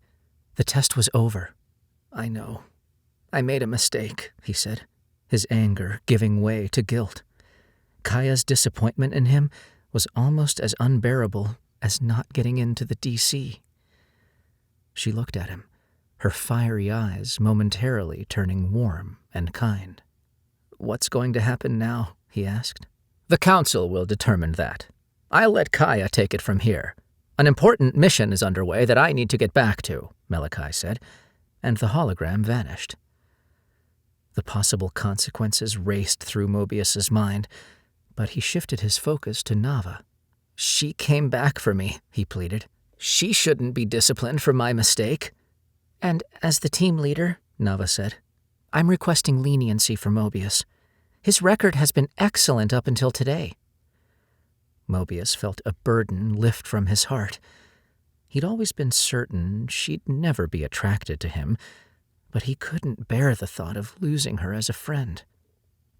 The test was over. I know. I made a mistake, he said, his anger giving way to guilt. Kaya's disappointment in him was almost as unbearable as not getting into the DC. She looked at him, her fiery eyes momentarily turning warm and kind. What's going to happen now? He asked. The Council will determine that. I'll let Kaya take it from here. An important mission is underway that I need to get back to, Malachi said, and the hologram vanished. The possible consequences raced through Mobius's mind, but he shifted his focus to Nava. She came back for me, he pleaded. She shouldn't be disciplined for my mistake. And as the team leader, Nava said, I'm requesting leniency for Mobius. His record has been excellent up until today. Mobius felt a burden lift from his heart. He'd always been certain she'd never be attracted to him, but he couldn't bear the thought of losing her as a friend.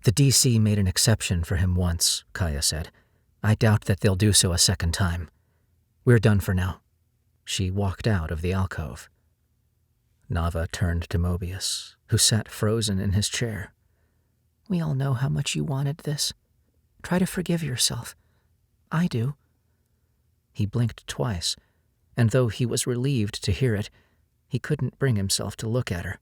The DC made an exception for him once, Kaya said. I doubt that they'll do so a second time. We're done for now. She walked out of the alcove. Nava turned to Mobius, who sat frozen in his chair. We all know how much you wanted this. Try to forgive yourself. I do. He blinked twice, and though he was relieved to hear it, he couldn't bring himself to look at her.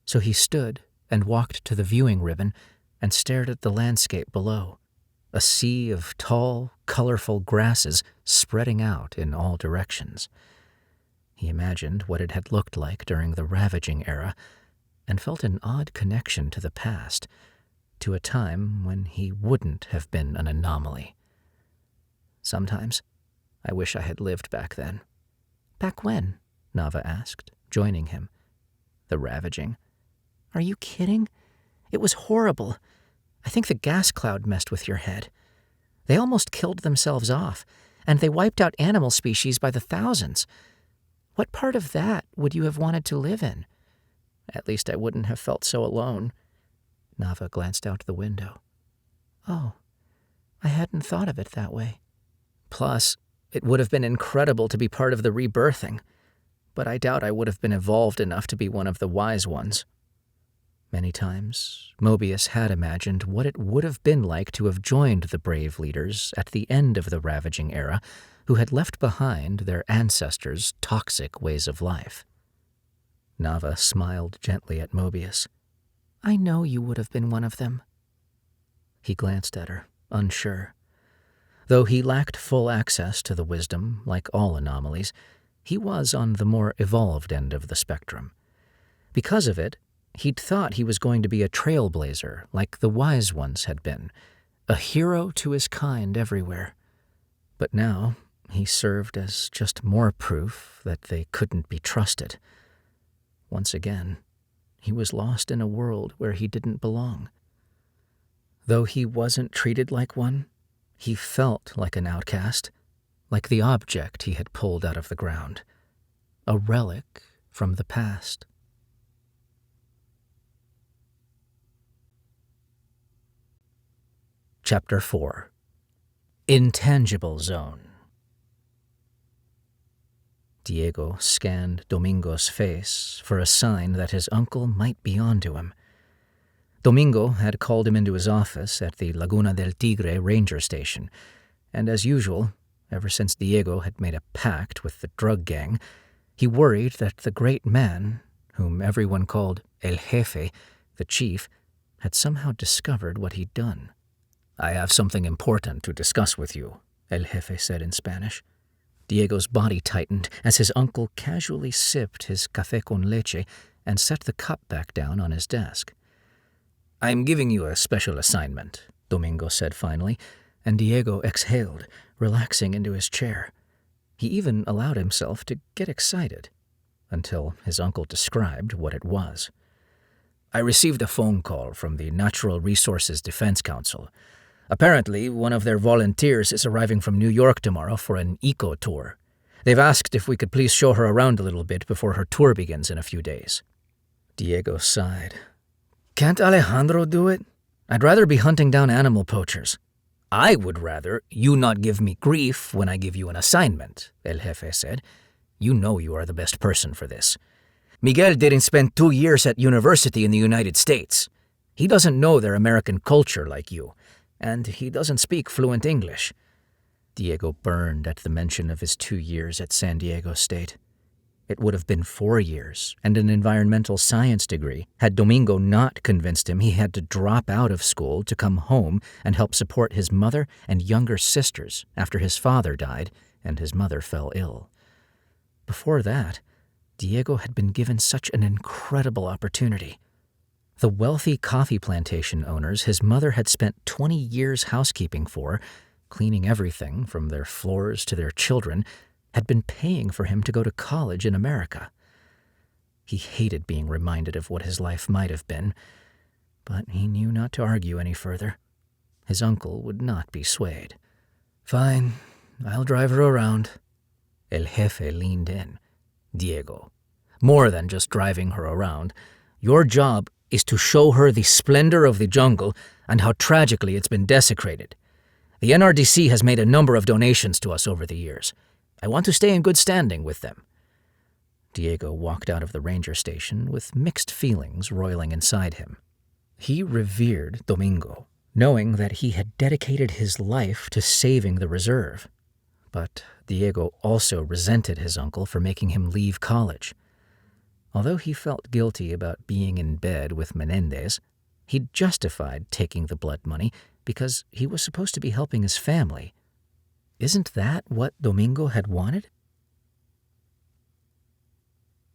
So he stood and walked to the viewing ribbon and stared at the landscape below, a sea of tall, colorful grasses spreading out in all directions. He imagined what it had looked like during the Ravaging Era and felt an odd connection to the past, to a time when he wouldn't have been an anomaly. Sometimes I wish I had lived back then. Back when? Nava asked, joining him. The Ravaging. Are you kidding? It was horrible. I think the gas cloud messed with your head. They almost killed themselves off, and they wiped out animal species by the thousands. What part of that would you have wanted to live in? At least I wouldn't have felt so alone. Nava glanced out the window. Oh, I hadn't thought of it that way. Plus, it would have been incredible to be part of the rebirthing, but I doubt I would have been evolved enough to be one of the wise ones. Many times, Mobius had imagined what it would have been like to have joined the brave leaders at the end of the Ravaging Era who had left behind their ancestors' toxic ways of life. Nava smiled gently at Mobius. I know you would have been one of them. He glanced at her, unsure. Though he lacked full access to the wisdom, like all anomalies, he was on the more evolved end of the spectrum. Because of it, he'd thought he was going to be a trailblazer like the wise ones had been, a hero to his kind everywhere. But now he served as just more proof that they couldn't be trusted. Once again, he was lost in a world where he didn't belong. Though he wasn't treated like one, he felt like an outcast, like the object he had pulled out of the ground, a relic from the past. Chapter 4. Intangible Zone. Diego scanned Domingo's face for a sign that his uncle might be onto him. Domingo had called him into his office at the Laguna del Tigre ranger station, and as usual, ever since Diego had made a pact with the drug gang, he worried that the great man, whom everyone called El Jefe, the chief, had somehow discovered what he'd done. "I have something important to discuss with you," El Jefe said in Spanish. Diego's body tightened as his uncle casually sipped his café con leche and set the cup back down on his desk. "I'm giving you a special assignment," Domingo said finally, and Diego exhaled, relaxing into his chair. He even allowed himself to get excited, until his uncle described what it was. "I received a phone call from the Natural Resources Defense Council. Apparently, one of their volunteers is arriving from New York tomorrow for an eco tour. They've asked if we could please show her around a little bit before her tour begins in a few days." Diego sighed. "Can't Alejandro do it? I'd rather be hunting down animal poachers." "I would rather you not give me grief when I give you an assignment," El Jefe said. "You know you are the best person for this. Miguel didn't spend 2 years at university in the United States. He doesn't know their American culture like you, and he doesn't speak fluent English." Diego burned at the mention of his 2 years at San Diego State. It would have been 4 years and an environmental science degree had Domingo not convinced him he had to drop out of school to come home and help support his mother and younger sisters after his father died and his mother fell ill. Before that, Diego had been given such an incredible opportunity. The wealthy coffee plantation owners his mother had spent 20 years housekeeping for, cleaning everything from their floors to their children, had been paying for him to go to college in America. He hated being reminded of what his life might have been, but he knew not to argue any further. His uncle would not be swayed. "Fine, I'll drive her around." El Jefe leaned in. "Diego, more than just driving her around, your job is to show her the splendor of the jungle and how tragically it's been desecrated. The NRDC has made a number of donations to us over the years. I want to stay in good standing with them." Diego walked out of the ranger station with mixed feelings roiling inside him. He revered Domingo, knowing that he had dedicated his life to saving the reserve. But Diego also resented his uncle for making him leave college. Although he felt guilty about being in bed with Menendez, he justified taking the blood money because he was supposed to be helping his family. Isn't that what Domingo had wanted?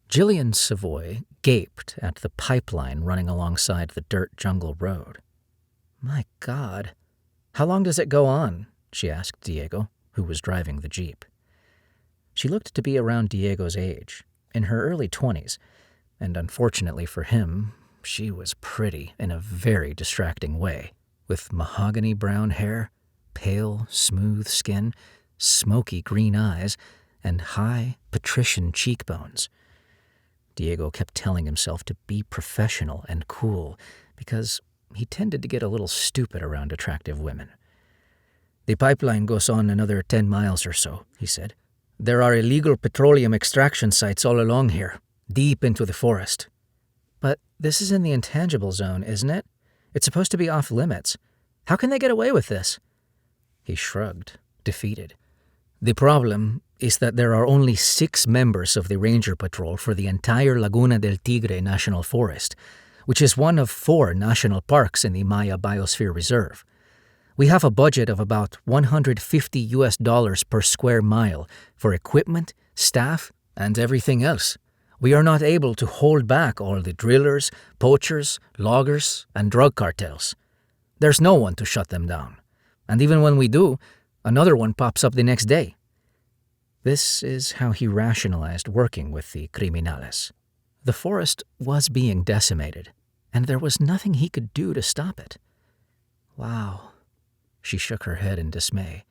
Gillian Savoy gaped at the pipeline running alongside the dirt jungle road. "My God, how long does it go on?" she asked Diego, who was driving the Jeep. She looked to be around Diego's age, in her early 20s, and unfortunately for him, she was pretty in a very distracting way, with mahogany brown hair, pale, smooth skin, smoky green eyes, and high, patrician cheekbones. Diego kept telling himself to be professional and cool because he tended to get a little stupid around attractive women. "The pipeline goes on another 10 miles or so," he said. "There are illegal petroleum extraction sites all along here, deep into the forest." "But this is in the Intangible zone, isn't it? It's supposed to be off limits. How can they get away with this?" He shrugged, defeated. "The problem is that there are only 6 members of the Ranger Patrol for the entire Laguna del Tigre National Forest, which is one of 4 national parks in the Maya Biosphere Reserve. We have a budget of about $150 per square mile for equipment, staff, and everything else. We are not able to hold back all the drillers, poachers, loggers, and drug cartels. There's no one to shut them down. And even when we do, another one pops up the next day." This is how he rationalized working with the criminales. The forest was being decimated, and there was nothing he could do to stop it. Wow. She shook her head in dismay.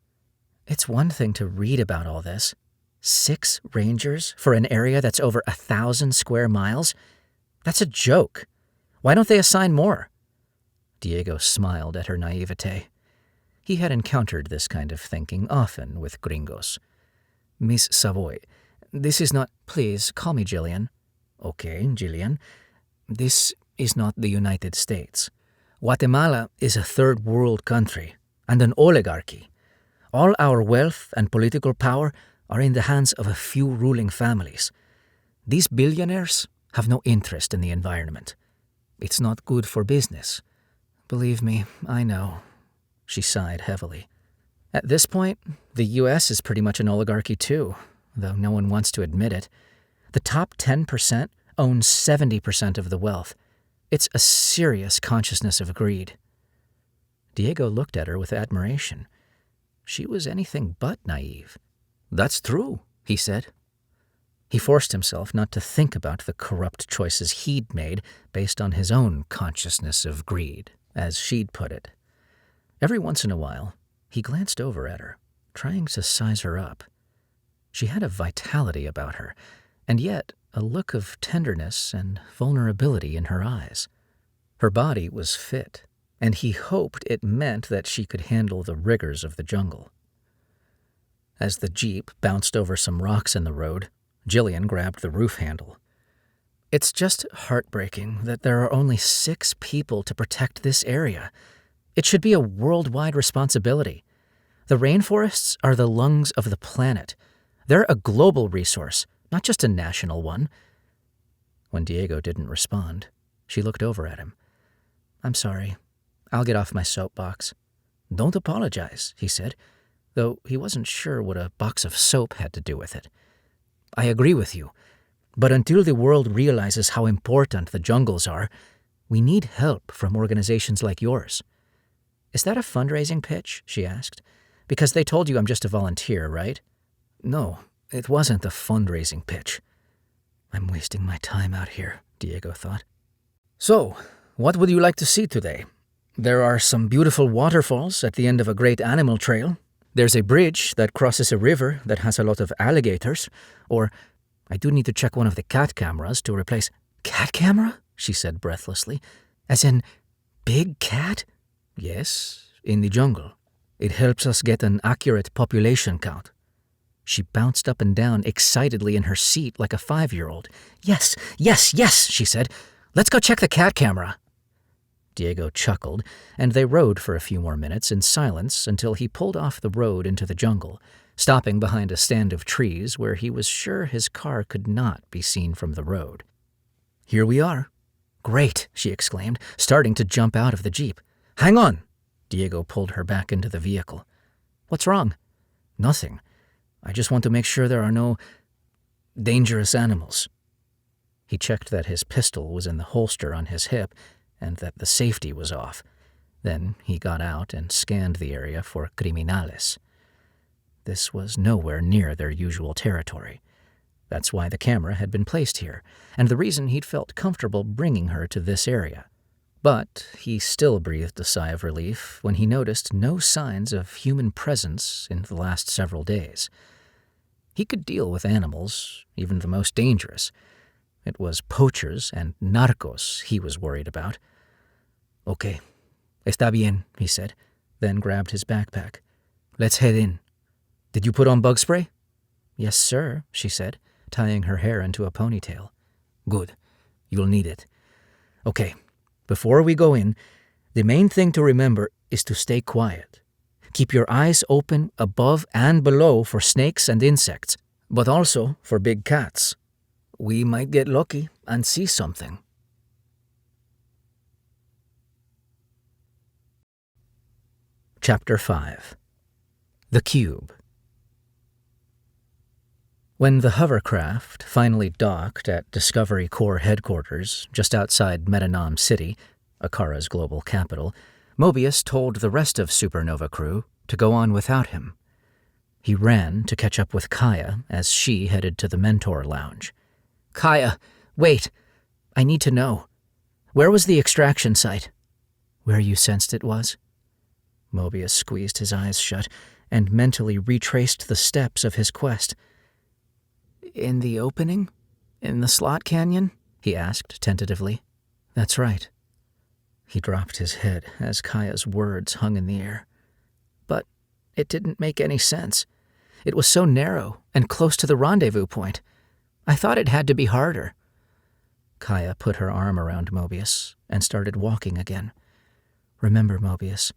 It's one thing to read about all this. 6 rangers for an area that's over 1,000 square miles? That's a joke. Why don't they assign more? Diego smiled at her naivete. He had encountered this kind of thinking often with gringos. "Miss Savoy, This is not... Please, call me Jillian. Okay, Jillian. This is not the United States. Guatemala is a third world country and an oligarchy. All our wealth and political power are in the hands of a few ruling families. These billionaires have no interest in the environment. It's not good for business. Believe me, I know. She sighed heavily. At this point, the U.S. is pretty much an oligarchy too, though no one wants to admit it. The top 10% own 70% of the wealth. It's a serious consciousness of greed. Diego looked at her with admiration. She was anything but naive. That's true, he said. He forced himself not to think about the corrupt choices he'd made based on his own consciousness of greed, as she'd put it. Every once in a while, he glanced over at her, trying to size her up. She had a vitality about her, and yet a look of tenderness and vulnerability in her eyes. Her body was fit, and he hoped it meant that she could handle the rigors of the jungle. As the jeep bounced over some rocks in the road, Jillian grabbed the roof handle. It's just heartbreaking that there are only 6 people to protect this area. It should be a worldwide responsibility. The rainforests are the lungs of the planet. They're a global resource, not just a national one. When Diego didn't respond, she looked over at him. I'm sorry. I'll get off my soapbox. Don't apologize, he said, though he wasn't sure what a box of soap had to do with it. I agree with you, but until the world realizes how important the jungles are, we need help from organizations like yours. Is that a fundraising pitch? She asked. Because they told you I'm just a volunteer, right? No, it wasn't a fundraising pitch. I'm wasting my time out here, Diego thought. So, what would you like to see today? There are some beautiful waterfalls at the end of a great animal trail. There's a bridge that crosses a river that has a lot of alligators. Or, I do need to check one of the cat cameras to replace... Cat camera? She said breathlessly. As in, big cat? Yes, in the jungle. It helps us get an accurate population count. She bounced up and down excitedly in her seat like a 5-year-old. Yes, yes, yes, she said. Let's go check the cat camera. Diego chuckled, and they rode for a few more minutes in silence until he pulled off the road into the jungle, stopping behind a stand of trees where he was sure his car could not be seen from the road. Here we are. Great, she exclaimed, starting to jump out of the jeep. Hang on! Diego pulled her back into the vehicle. What's wrong? Nothing. I just want to make sure there are no dangerous animals. He checked that his pistol was in the holster on his hip and that the safety was off. Then he got out and scanned the area for criminales. This was nowhere near their usual territory. That's why the camera had been placed here, and the reason he'd felt comfortable bringing her to this area. But he still breathed a sigh of relief when he noticed no signs of human presence in the last several days. He could deal with animals, even the most dangerous. It was poachers and narcos he was worried about. Okay, está bien, he said, then grabbed his backpack. Let's head in. Did you put on bug spray? Yes, sir, she said, tying her hair into a ponytail. Good. You'll need it. Okay, before we go in, the main thing to remember is to stay quiet. Keep your eyes open above and below for snakes and insects, but also for big cats. We might get lucky and see something. Chapter 5. The Cube. When the hovercraft finally docked at Discovery Corps headquarters just outside Metanam City, Akara's global capital, Mobius told the rest of Supernova crew to go on without him. He ran to catch up with Kaya as she headed to the Mentor Lounge. Kaya, wait. I need to know. Where was the extraction site? Where you sensed it was? Mobius squeezed his eyes shut and mentally retraced the steps of his quest. In the opening? In the slot canyon? He asked tentatively. That's right. He dropped his head as Kaya's words hung in the air. But it didn't make any sense. It was so narrow and close to the rendezvous point. I thought it had to be harder." Kaya put her arm around Mobius and started walking again. "Remember, Mobius,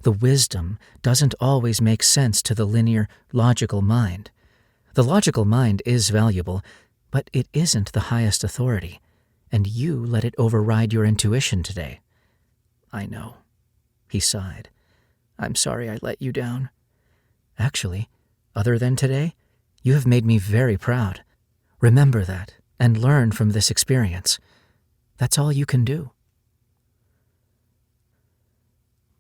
the wisdom doesn't always make sense to the linear, logical mind. The logical mind is valuable, but it isn't the highest authority, and you let it override your intuition today." "I know." He sighed. "I'm sorry I let you down." "Actually, other than today, you have made me very proud. Remember that and learn from this experience. That's all you can do."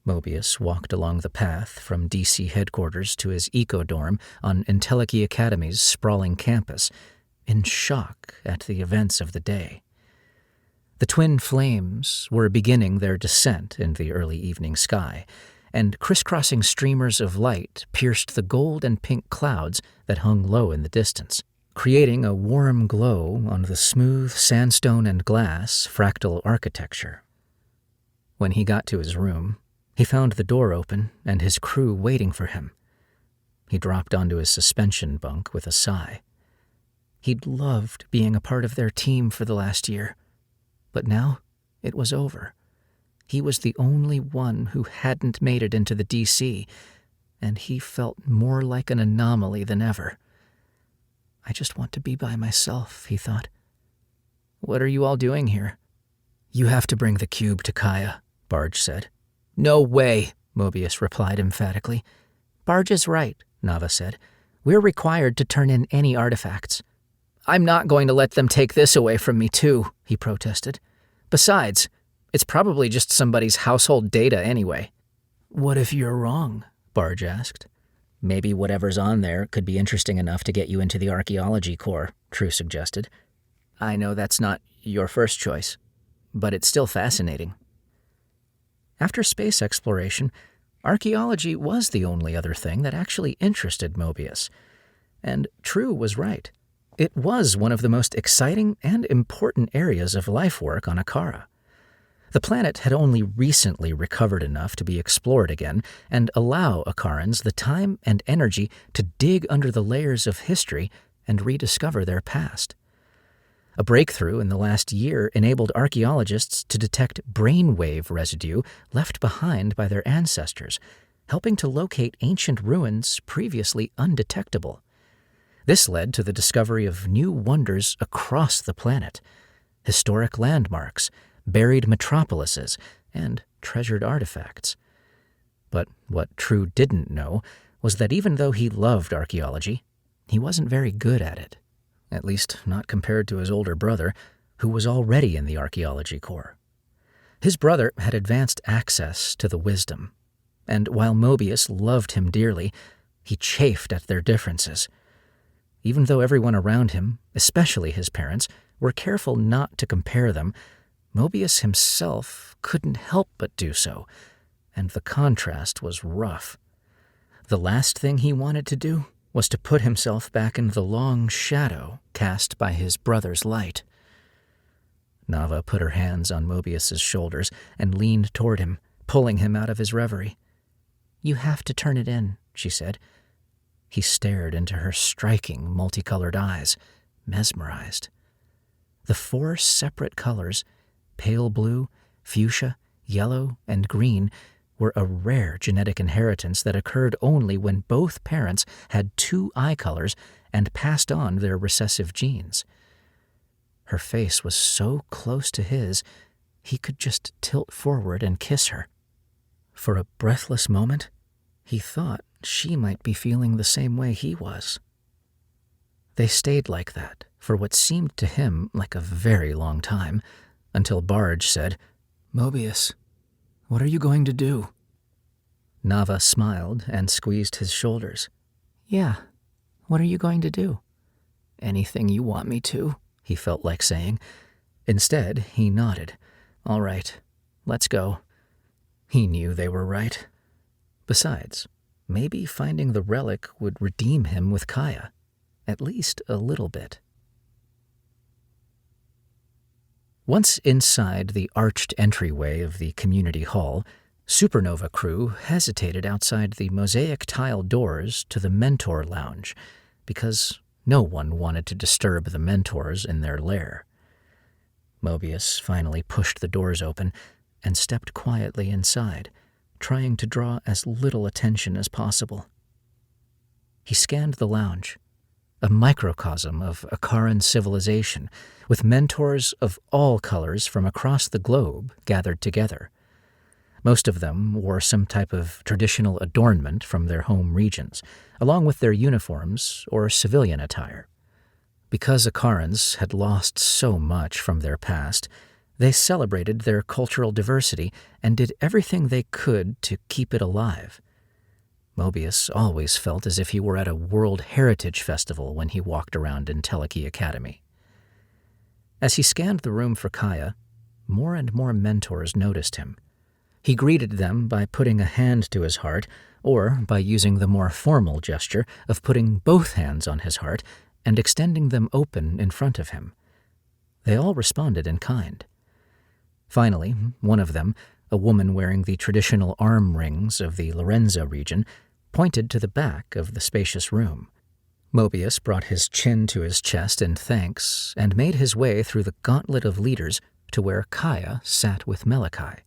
Mobius walked along the path from DC headquarters to his eco-dorm on Entelechy Academy's sprawling campus, in shock at the events of the day. The twin flames were beginning their descent in the early evening sky, and crisscrossing streamers of light pierced the gold and pink clouds that hung low in the distance, creating a warm glow on the smooth sandstone and glass fractal architecture. When he got to his room, he found the door open and his crew waiting for him. He dropped onto his suspension bunk with a sigh. He'd loved being a part of their team for the last year, but now it was over. He was the only one who hadn't made it into the DC, and he felt more like an anomaly than ever. "I just want to be by myself," he thought. "What are you all doing here?" "You have to bring the cube to Kaya," Barge said. "No way," Mobius replied emphatically. "Barge is right," Nava said. "We're required to turn in any artifacts." "I'm not going to let them take this away from me, too," he protested. "Besides, it's probably just somebody's household data anyway." "What if you're wrong?" Barge asked. "Maybe whatever's on there could be interesting enough to get you into the archaeology corps," True suggested. "I know that's not your first choice, but it's still fascinating." After space exploration, archaeology was the only other thing that actually interested Mobius. And True was right. It was one of the most exciting and important areas of life work on Akara. The planet had only recently recovered enough to be explored again and allow Akarans the time and energy to dig under the layers of history and rediscover their past. A breakthrough in the last year enabled archaeologists to detect brainwave residue left behind by their ancestors, helping to locate ancient ruins previously undetectable. This led to the discovery of new wonders across the planet: historic landmarks, buried metropolises, and treasured artifacts. But what True didn't know was that even though he loved archaeology, he wasn't very good at it. At least not compared to his older brother, who was already in the archaeology corps. His brother had advanced access to the wisdom, and while Mobius loved him dearly, he chafed at their differences. Even though everyone around him, especially his parents, were careful not to compare them, Mobius himself couldn't help but do so, and the contrast was rough. The last thing he wanted to do was to put himself back in the long shadow cast by his brother's light. Nava put her hands on Mobius's shoulders and leaned toward him, pulling him out of his reverie. "You have to turn it in," she said. He stared into her striking, multicolored eyes, mesmerized. The 4 separate colors, pale blue, fuchsia, yellow, and green, were a rare genetic inheritance that occurred only when both parents had 2 eye colors and passed on their recessive genes. Her face was so close to his, he could just tilt forward and kiss her. For a breathless moment, he thought she might be feeling the same way he was. They stayed like that for what seemed to him like a very long time, until Barge said, "Mobius, what are you going to do?" Nava smiled and squeezed his shoulders. "Yeah, what are you going to do?" "Anything you want me to," he felt like saying. Instead, he nodded. "All right, let's go." He knew they were right. Besides, maybe finding the relic would redeem him with Kaya, at least a little bit. Once inside the arched entryway of the community hall, Supernova crew hesitated outside the mosaic tile doors to the Mentor Lounge because no one wanted to disturb the Mentors in their lair. Mobius finally pushed the doors open and stepped quietly inside, trying to draw as little attention as possible. He scanned the lounge, a microcosm of Akaran civilization, with mentors of all colors from across the globe gathered together. Most of them wore some type of traditional adornment from their home regions, along with their uniforms or civilian attire. Because Akarans had lost so much from their past, they celebrated their cultural diversity and did everything they could to keep it alive. Mobius always felt as if he were at a World Heritage Festival when he walked around Enteliki Academy. As he scanned the room for Kaya, more and more mentors noticed him. He greeted them by putting a hand to his heart, or by using the more formal gesture of putting both hands on his heart and extending them open in front of him. They all responded in kind. Finally, one of them, a woman wearing the traditional arm rings of the Lorenzo region, pointed to the back of the spacious room. Mobius brought his chin to his chest in thanks and made his way through the gauntlet of leaders to where Kaya sat with Melikai.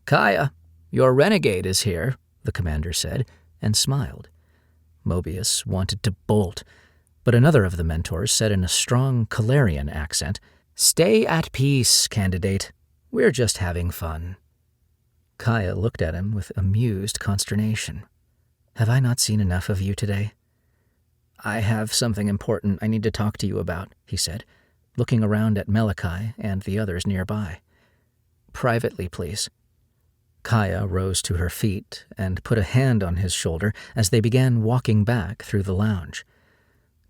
"Kaya, your renegade is here," the commander said, and smiled. Mobius wanted to bolt, but another of the mentors said in a strong Calarian accent, "Stay at peace, candidate. We're just having fun." Kaya looked at him with amused consternation. "Have I not seen enough of you today?" "I have something important I need to talk to you about," he said, looking around at Melikai and the others nearby. "Privately, please." Kaya rose to her feet and put a hand on his shoulder as they began walking back through the lounge.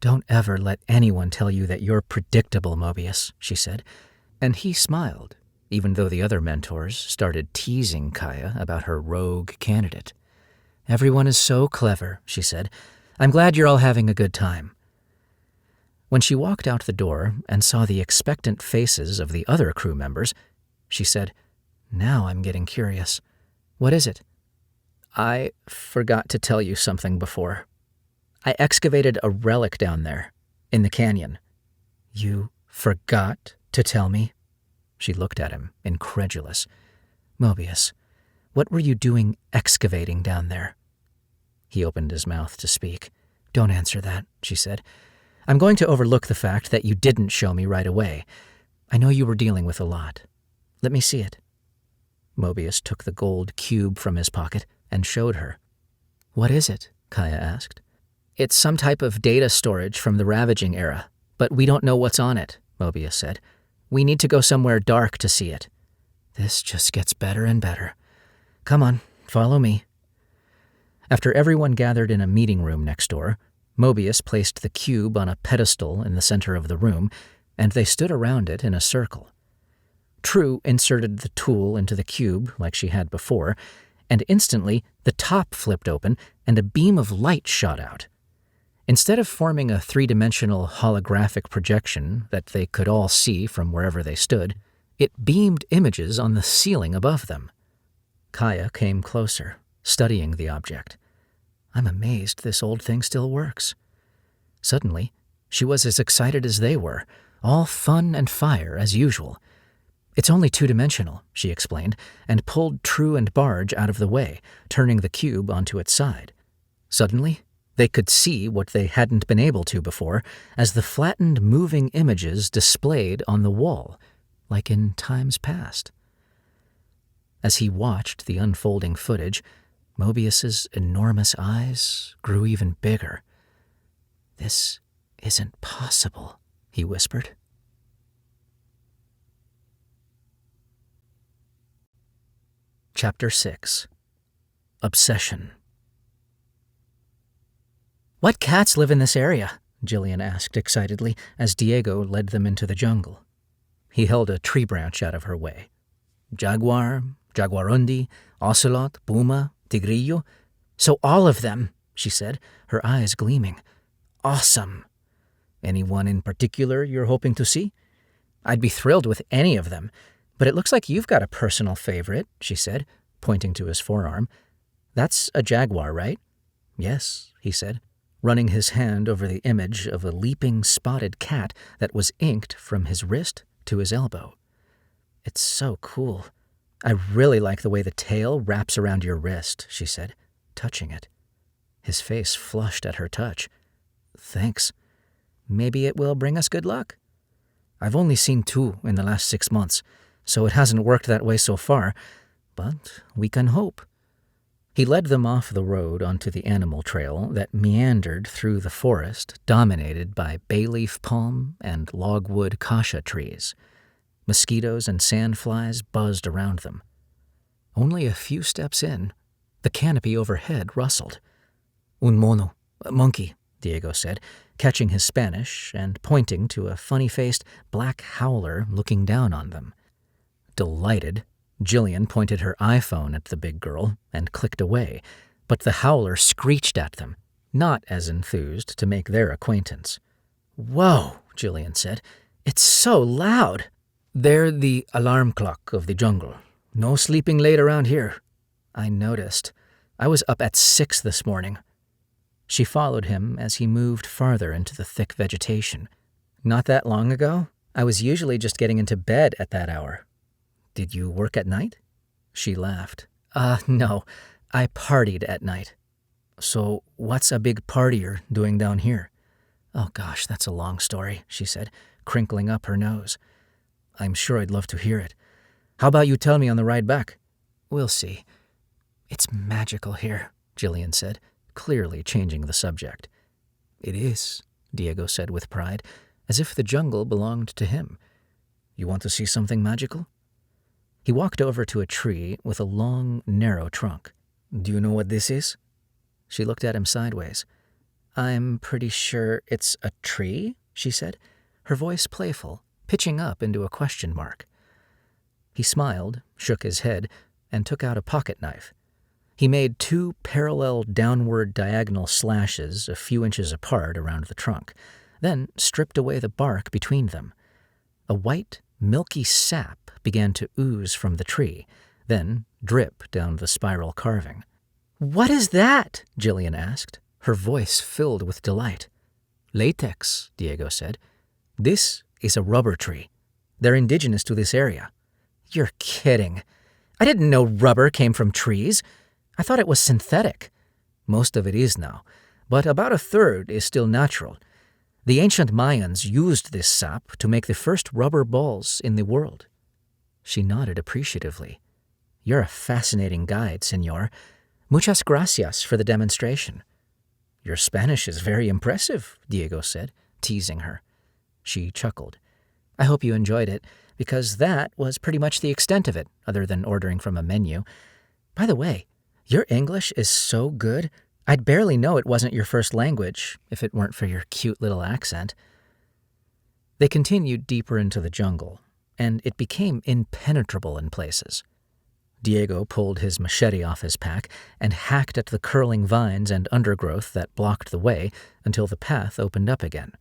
"Don't ever let anyone tell you that you're predictable, Mobius," she said, and he smiled, even though the other mentors started teasing Kaya about her rogue candidate. "Everyone is so clever," she said. "I'm glad you're all having a good time." When she walked out the door and saw the expectant faces of the other crew members, she said, "Now I'm getting curious. What is it?" "I forgot to tell you something before. I excavated a relic down there, in the canyon." "You forgot to tell me?" She looked at him, incredulous. "Mobius, what were you doing excavating down there?" He opened his mouth to speak. "Don't answer that," she said. "I'm going to overlook the fact that you didn't show me right away. I know you were dealing with a lot. Let me see it." Mobius took the gold cube from his pocket and showed her. "What is it?" Kaya asked. "It's some type of data storage from the Ravaging Era, but we don't know what's on it," Mobius said. "We need to go somewhere dark to see it." "This just gets better and better. Come on, follow me." After everyone gathered in a meeting room next door, Mobius placed the cube on a pedestal in the center of the room, and they stood around it in a circle. True inserted the tool into the cube like she had before, and instantly the top flipped open and a beam of light shot out. Instead of forming a three-dimensional holographic projection that they could all see from wherever they stood, it beamed images on the ceiling above them. Kaya came closer, studying the object. "I'm amazed this old thing still works." Suddenly, she was as excited as they were, all fun and fire as usual. "It's only two-dimensional," she explained, and pulled True and Barge out of the way, turning the cube onto its side. Suddenly, they could see what they hadn't been able to before, as the flattened moving images displayed on the wall, like in times past. As he watched the unfolding footage, Mobius's enormous eyes grew even bigger. "This isn't possible," he whispered. Chapter 6. Obsession. "What cats live in this area?" Jillian asked excitedly as Diego led them into the jungle. He held a tree branch out of her way. "Jaguar, jaguarundi, ocelot, puma, tigrillo. So all of them," she said, her eyes gleaming. "Awesome. Anyone in particular you're hoping to see?" "I'd be thrilled with any of them, but it looks like you've got a personal favorite," she said, pointing to his forearm. "That's a jaguar, right?" "Yes," he said, running his hand over the image of a leaping spotted cat that was inked from his wrist to his elbow. "It's so cool. I really like the way the tail wraps around your wrist," she said, touching it. His face flushed at her touch. "Thanks. Maybe it will bring us good luck. I've only seen 2 in the last 6 months, so it hasn't worked that way so far, but we can hope." He led them off the road onto the animal trail that meandered through the forest dominated by bayleaf palm and logwood kasha trees. Mosquitoes and sandflies buzzed around them. Only a few steps in, the canopy overhead rustled. "Un mono, a monkey," Diego said, catching his Spanish and pointing to a funny-faced black howler looking down on them. Delighted, Jillian pointed her iPhone at the big girl and clicked away, but the howler screeched at them, not as enthused to make their acquaintance. "Whoa," Jillian said. "It's so loud." "They're the alarm clock of the jungle. No sleeping late around here." "I noticed. I was up at 6 this morning." She followed him as he moved farther into the thick vegetation. "Not that long ago, I was usually just getting into bed at that hour." "Did you work at night?" She laughed. No, I partied at night." "So what's a big partier doing down here?" "Oh gosh, that's a long story," she said, crinkling up her nose. "I'm sure I'd love to hear it. How about you tell me on the ride back?" "We'll see." "It's magical here," Jillian said, clearly changing the subject. "It is," Diego said with pride, as if the jungle belonged to him. "You want to see something magical?" He walked over to a tree with a long, narrow trunk. "Do you know what this is?" She looked at him sideways. "I'm pretty sure it's a tree," she said, her voice playful, pitching up into a question mark. He smiled, shook his head, and took out a pocket knife. He made 2 parallel downward diagonal slashes a few inches apart around the trunk, then stripped away the bark between them. A white, milky sap began to ooze from the tree, then drip down the spiral carving. "What is that?" Jillian asked, her voice filled with delight. "Latex," Diego said. "This is a rubber tree. They're indigenous to this area." "You're kidding. I didn't know rubber came from trees. I thought it was synthetic." "Most of it is now, but about a third is still natural. The ancient Mayans used this sap to make the first rubber balls in the world." She nodded appreciatively. "You're a fascinating guide, senor. Muchas gracias for the demonstration." "Your Spanish is very impressive," Diego said, teasing her. She chuckled. "I hope you enjoyed it, because that was pretty much the extent of it, other than ordering from a menu. By the way, your English is so good, I'd barely know it wasn't your first language if it weren't for your cute little accent." They continued deeper into the jungle, and it became impenetrable in places. Diego pulled his machete off his pack and hacked at the curling vines and undergrowth that blocked the way until the path opened up again.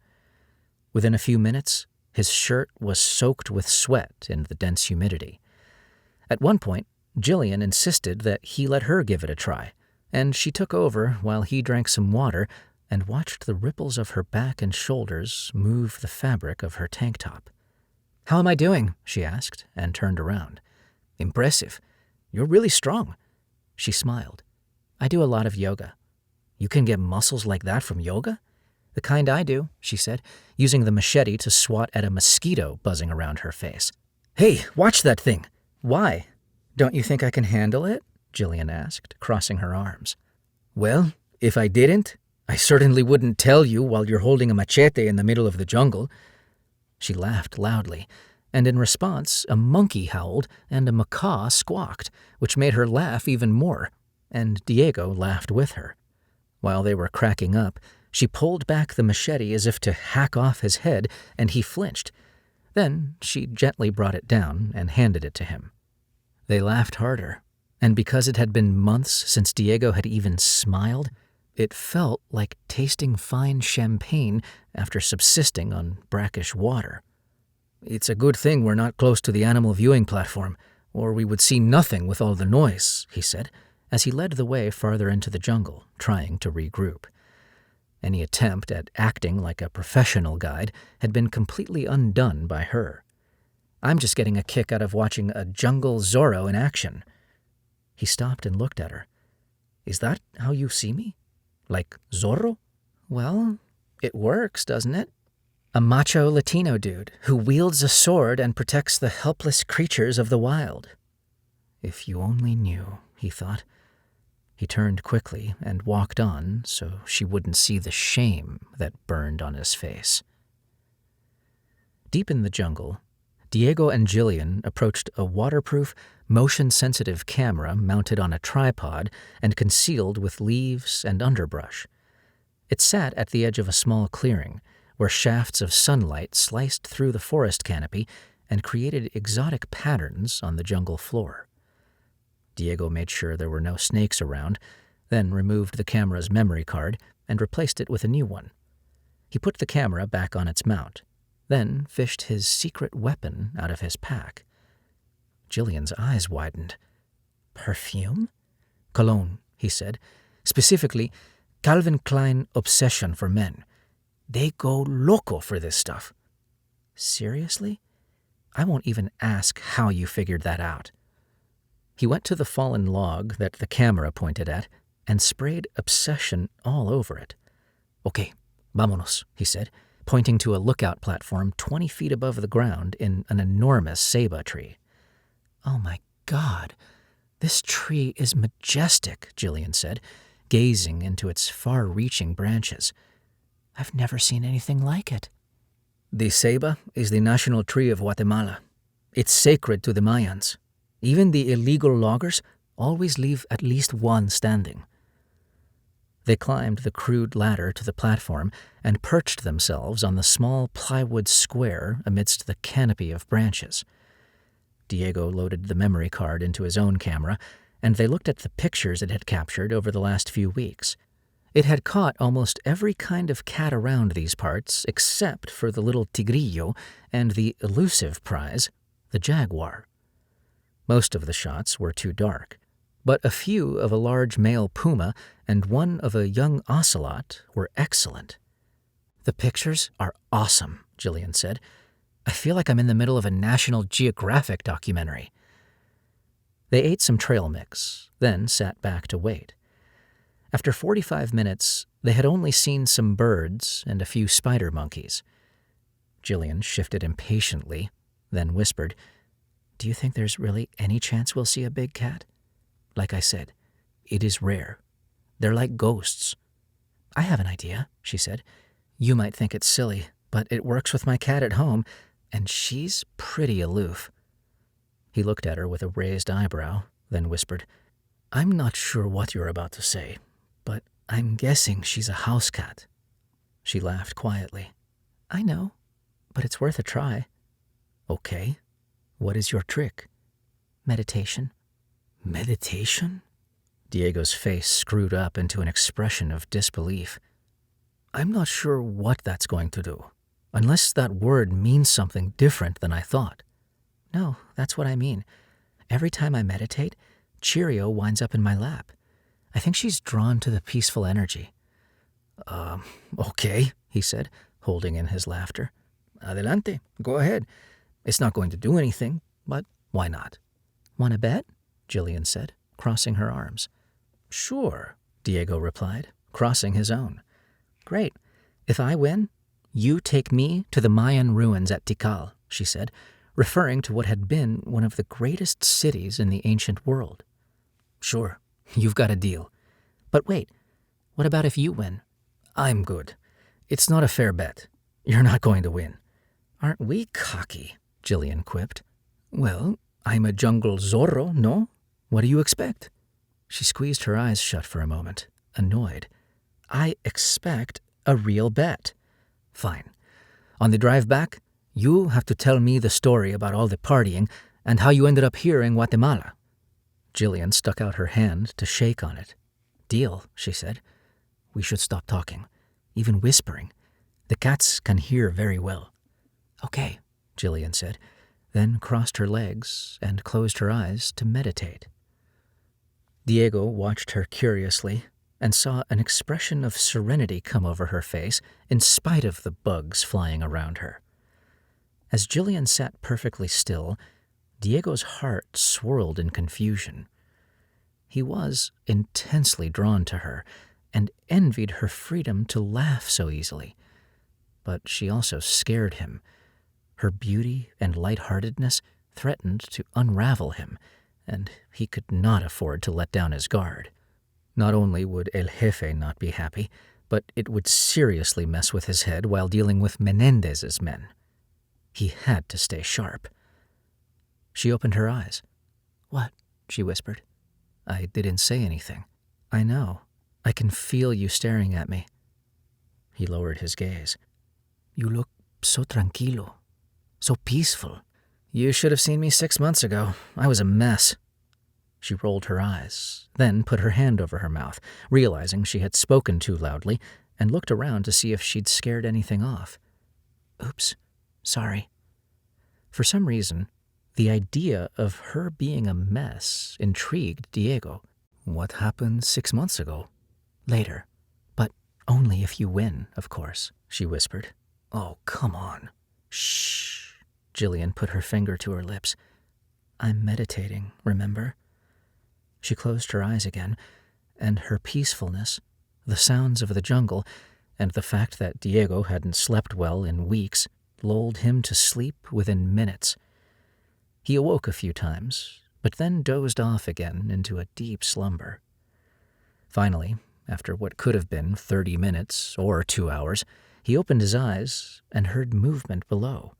Within a few minutes, his shirt was soaked with sweat in the dense humidity. At one point, Jillian insisted that he let her give it a try, and she took over while he drank some water and watched the ripples of her back and shoulders move the fabric of her tank top. "How am I doing?" she asked, and turned around. "Impressive. You're really strong." She smiled. "I do a lot of yoga." "You can get muscles like that from yoga?" "The kind I do," she said, using the machete to swat at a mosquito buzzing around her face. "Hey, watch that thing!" "Why? Don't you think I can handle it?" Jillian asked, crossing her arms. "Well, if I didn't, I certainly wouldn't tell you while you're holding a machete in the middle of the jungle." She laughed loudly, and in response, a monkey howled and a macaw squawked, which made her laugh even more, and Diego laughed with her. While they were cracking up, she pulled back the machete as if to hack off his head, and he flinched. Then she gently brought it down and handed it to him. They laughed harder, and because it had been months since Diego had even smiled, it felt like tasting fine champagne after subsisting on brackish water. "It's a good thing we're not close to the animal viewing platform, or we would see nothing with all the noise," he said, as he led the way farther into the jungle, trying to regroup. Any attempt at acting like a professional guide had been completely undone by her. "I'm just getting a kick out of watching a jungle Zorro in action." He stopped and looked at her. "Is that how you see me? Like Zorro?" "Well, it works, doesn't it? A macho Latino dude who wields a sword and protects the helpless creatures of the wild." If you only knew, he thought. He turned quickly and walked on so she wouldn't see the shame that burned on his face. Deep in the jungle, Diego and Jillian approached a waterproof, motion-sensitive camera mounted on a tripod and concealed with leaves and underbrush. It sat at the edge of a small clearing, where shafts of sunlight sliced through the forest canopy and created exotic patterns on the jungle floor. Diego made sure there were no snakes around, then removed the camera's memory card and replaced it with a new one. He put the camera back on its mount, then fished his secret weapon out of his pack. Jillian's eyes widened. "Perfume?" "Cologne," he said. "Specifically, Calvin Klein Obsession for Men. They go loco for this stuff." "Seriously? I won't even ask how you figured that out." He went to the fallen log that the camera pointed at and sprayed obsession all over it. "Okay, vámonos," he said, pointing to a lookout platform 20 feet above the ground in an enormous ceiba tree. "Oh my God, this tree is majestic," Jillian said, gazing into its far-reaching branches. "I've never seen anything like it." "The ceiba is the national tree of Guatemala. It's sacred to the Mayans. Even the illegal loggers always leave at least one standing." They climbed the crude ladder to the platform and perched themselves on the small plywood square amidst the canopy of branches. Diego loaded the memory card into his own camera, and they looked at the pictures it had captured over the last few weeks. It had caught almost every kind of cat around these parts except for the little tigrillo and the elusive prize, the jaguar. Most of the shots were too dark, but a few of a large male puma and one of a young ocelot were excellent. "The pictures are awesome," Jillian said. "I feel like I'm in the middle of a National Geographic documentary." They ate some trail mix, then sat back to wait. After 45 minutes, they had only seen some birds and a few spider monkeys. Jillian shifted impatiently, then whispered, "Do you think there's really any chance we'll see a big cat? Like I said, it is rare. They're like ghosts." "I have an idea," she said. "You might think it's silly, but it works with my cat at home, and she's pretty aloof." He looked at her with a raised eyebrow, then whispered, "I'm not sure what you're about to say, but I'm guessing she's a house cat." She laughed quietly. "I know, but it's worth a try." "Okay. What is your trick?" "Meditation." "Meditation?" Diego's face screwed up into an expression of disbelief. "I'm not sure what that's going to do, unless that word means something different than I thought." "No, that's what I mean. Every time I meditate, Cheerio winds up in my lap. I think she's drawn to the peaceful energy." Okay, he said, holding in his laughter. "Adelante, go ahead. It's not going to do anything, but why not?" "Want to bet?" Jillian said, crossing her arms. "Sure," Diego replied, crossing his own. "Great. If I win, you take me to the Mayan ruins at Tikal," she said, referring to what had been one of the greatest cities in the ancient world. "Sure, you've got a deal." "But wait, what about if you win?" "I'm good. It's not a fair bet. You're not going to win." "Aren't we cocky?" Jillian quipped. "Well, I'm a jungle Zorro, no? What do you expect?" She squeezed her eyes shut for a moment, annoyed. "I expect a real bet." "Fine. On the drive back, you have to tell me the story about all the partying and how you ended up here in Guatemala." Jillian stuck out her hand to shake on it. "Deal," she said. "We should stop talking, even whispering. The cats can hear very well." "Okay," Jillian said. then crossed her legs and closed her eyes to meditate. Diego watched her curiously and saw an expression of serenity come over her face in spite of the bugs flying around her. As Jillian sat perfectly still, Diego's heart swirled in confusion. He was intensely drawn to her and envied her freedom to laugh so easily. But she also scared him. Her beauty and lightheartedness threatened to unravel him, and he could not afford to let down his guard. Not only would El Jefe not be happy, but it would seriously mess with his head while dealing with Menendez's men. He had to stay sharp. She opened her eyes. "What?" she whispered. "I didn't say anything." "I know. I can feel you staring at me." He lowered his gaze. "You look so tranquilo, so peaceful." "You should have seen me 6 months ago. I was a mess." She rolled her eyes, then put her hand over her mouth, realizing she had spoken too loudly, and looked around to see if she'd scared anything off. "Oops, sorry." For some reason, the idea of her being a mess intrigued Diego. "What happened 6 months ago?" "Later. But only if you win, of course," she whispered. "Oh, come on." "Shh." Jillian put her finger to her lips. "I'm meditating, remember?" She closed her eyes again, and her peacefulness, the sounds of the jungle, and the fact that Diego hadn't slept well in weeks lulled him to sleep within minutes. He awoke a few times, but then dozed off again into a deep slumber. Finally, after what could have been 30 minutes or 2 hours, he opened his eyes and heard movement below.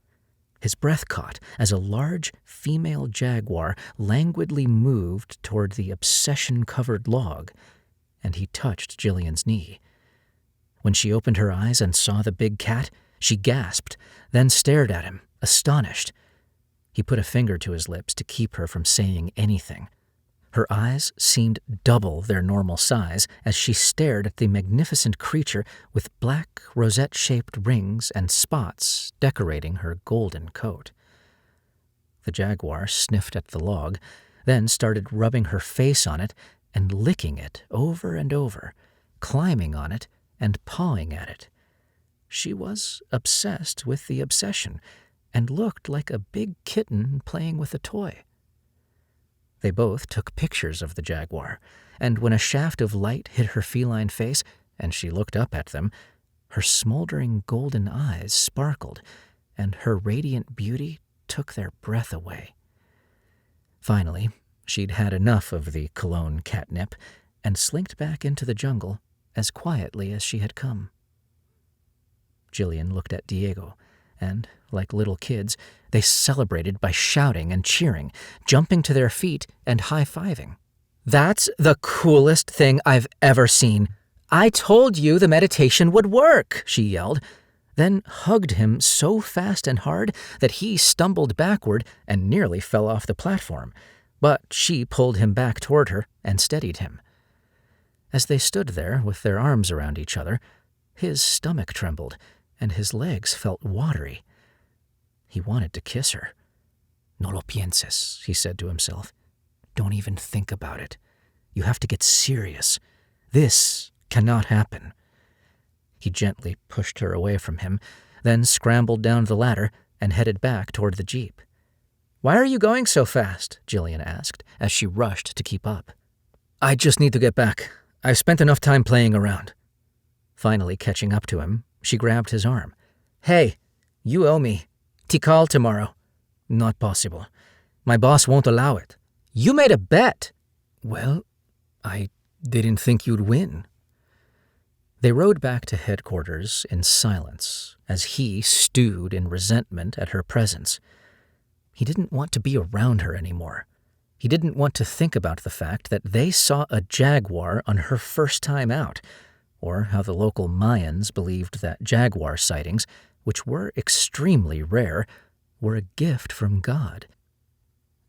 His breath caught as a large female jaguar languidly moved toward the obsession-covered log, and he touched Jillian's knee. When she opened her eyes and saw the big cat, she gasped, then stared at him, astonished. He put a finger to his lips to keep her from saying anything. Her eyes seemed double their normal size as she stared at the magnificent creature with black rosette-shaped rings and spots decorating her golden coat. The jaguar sniffed at the log, then started rubbing her face on it and licking it over and over, climbing on it and pawing at it. She was obsessed with the obsession and looked like a big kitten playing with a toy. They both took pictures of the jaguar, and when a shaft of light hit her feline face and she looked up at them, her smoldering golden eyes sparkled, and her radiant beauty took their breath away. Finally, she'd had enough of the cologne catnip and slinked back into the jungle as quietly as she had come. Jillian looked at Diego, and, like little kids, they celebrated by shouting and cheering, jumping to their feet and high-fiving. "That's the coolest thing I've ever seen. I told you the meditation would work," she yelled, then hugged him so fast and hard that he stumbled backward and nearly fell off the platform, but she pulled him back toward her and steadied him. As they stood there with their arms around each other, his stomach trembled, and his legs felt watery. He wanted to kiss her. "No lo pienses," he said to himself. "Don't even think about it. You have to get serious. This cannot happen." He gently pushed her away from him, then scrambled down the ladder and headed back toward the jeep. "Why are you going so fast?" Jillian asked, as she rushed to keep up. "I just need to get back. I've spent enough time playing around." Finally catching up to him, she grabbed his arm. "Hey, you owe me. Tikal tomorrow." "Not possible. My boss won't allow it." "You made a bet." "Well, I didn't think you'd win." They rode back to headquarters in silence as he stewed in resentment at her presence. He didn't want to be around her anymore. He didn't want to think about the fact that they saw a jaguar on her first time out, or how the local Mayans believed that jaguar sightings, which were extremely rare, were a gift from God.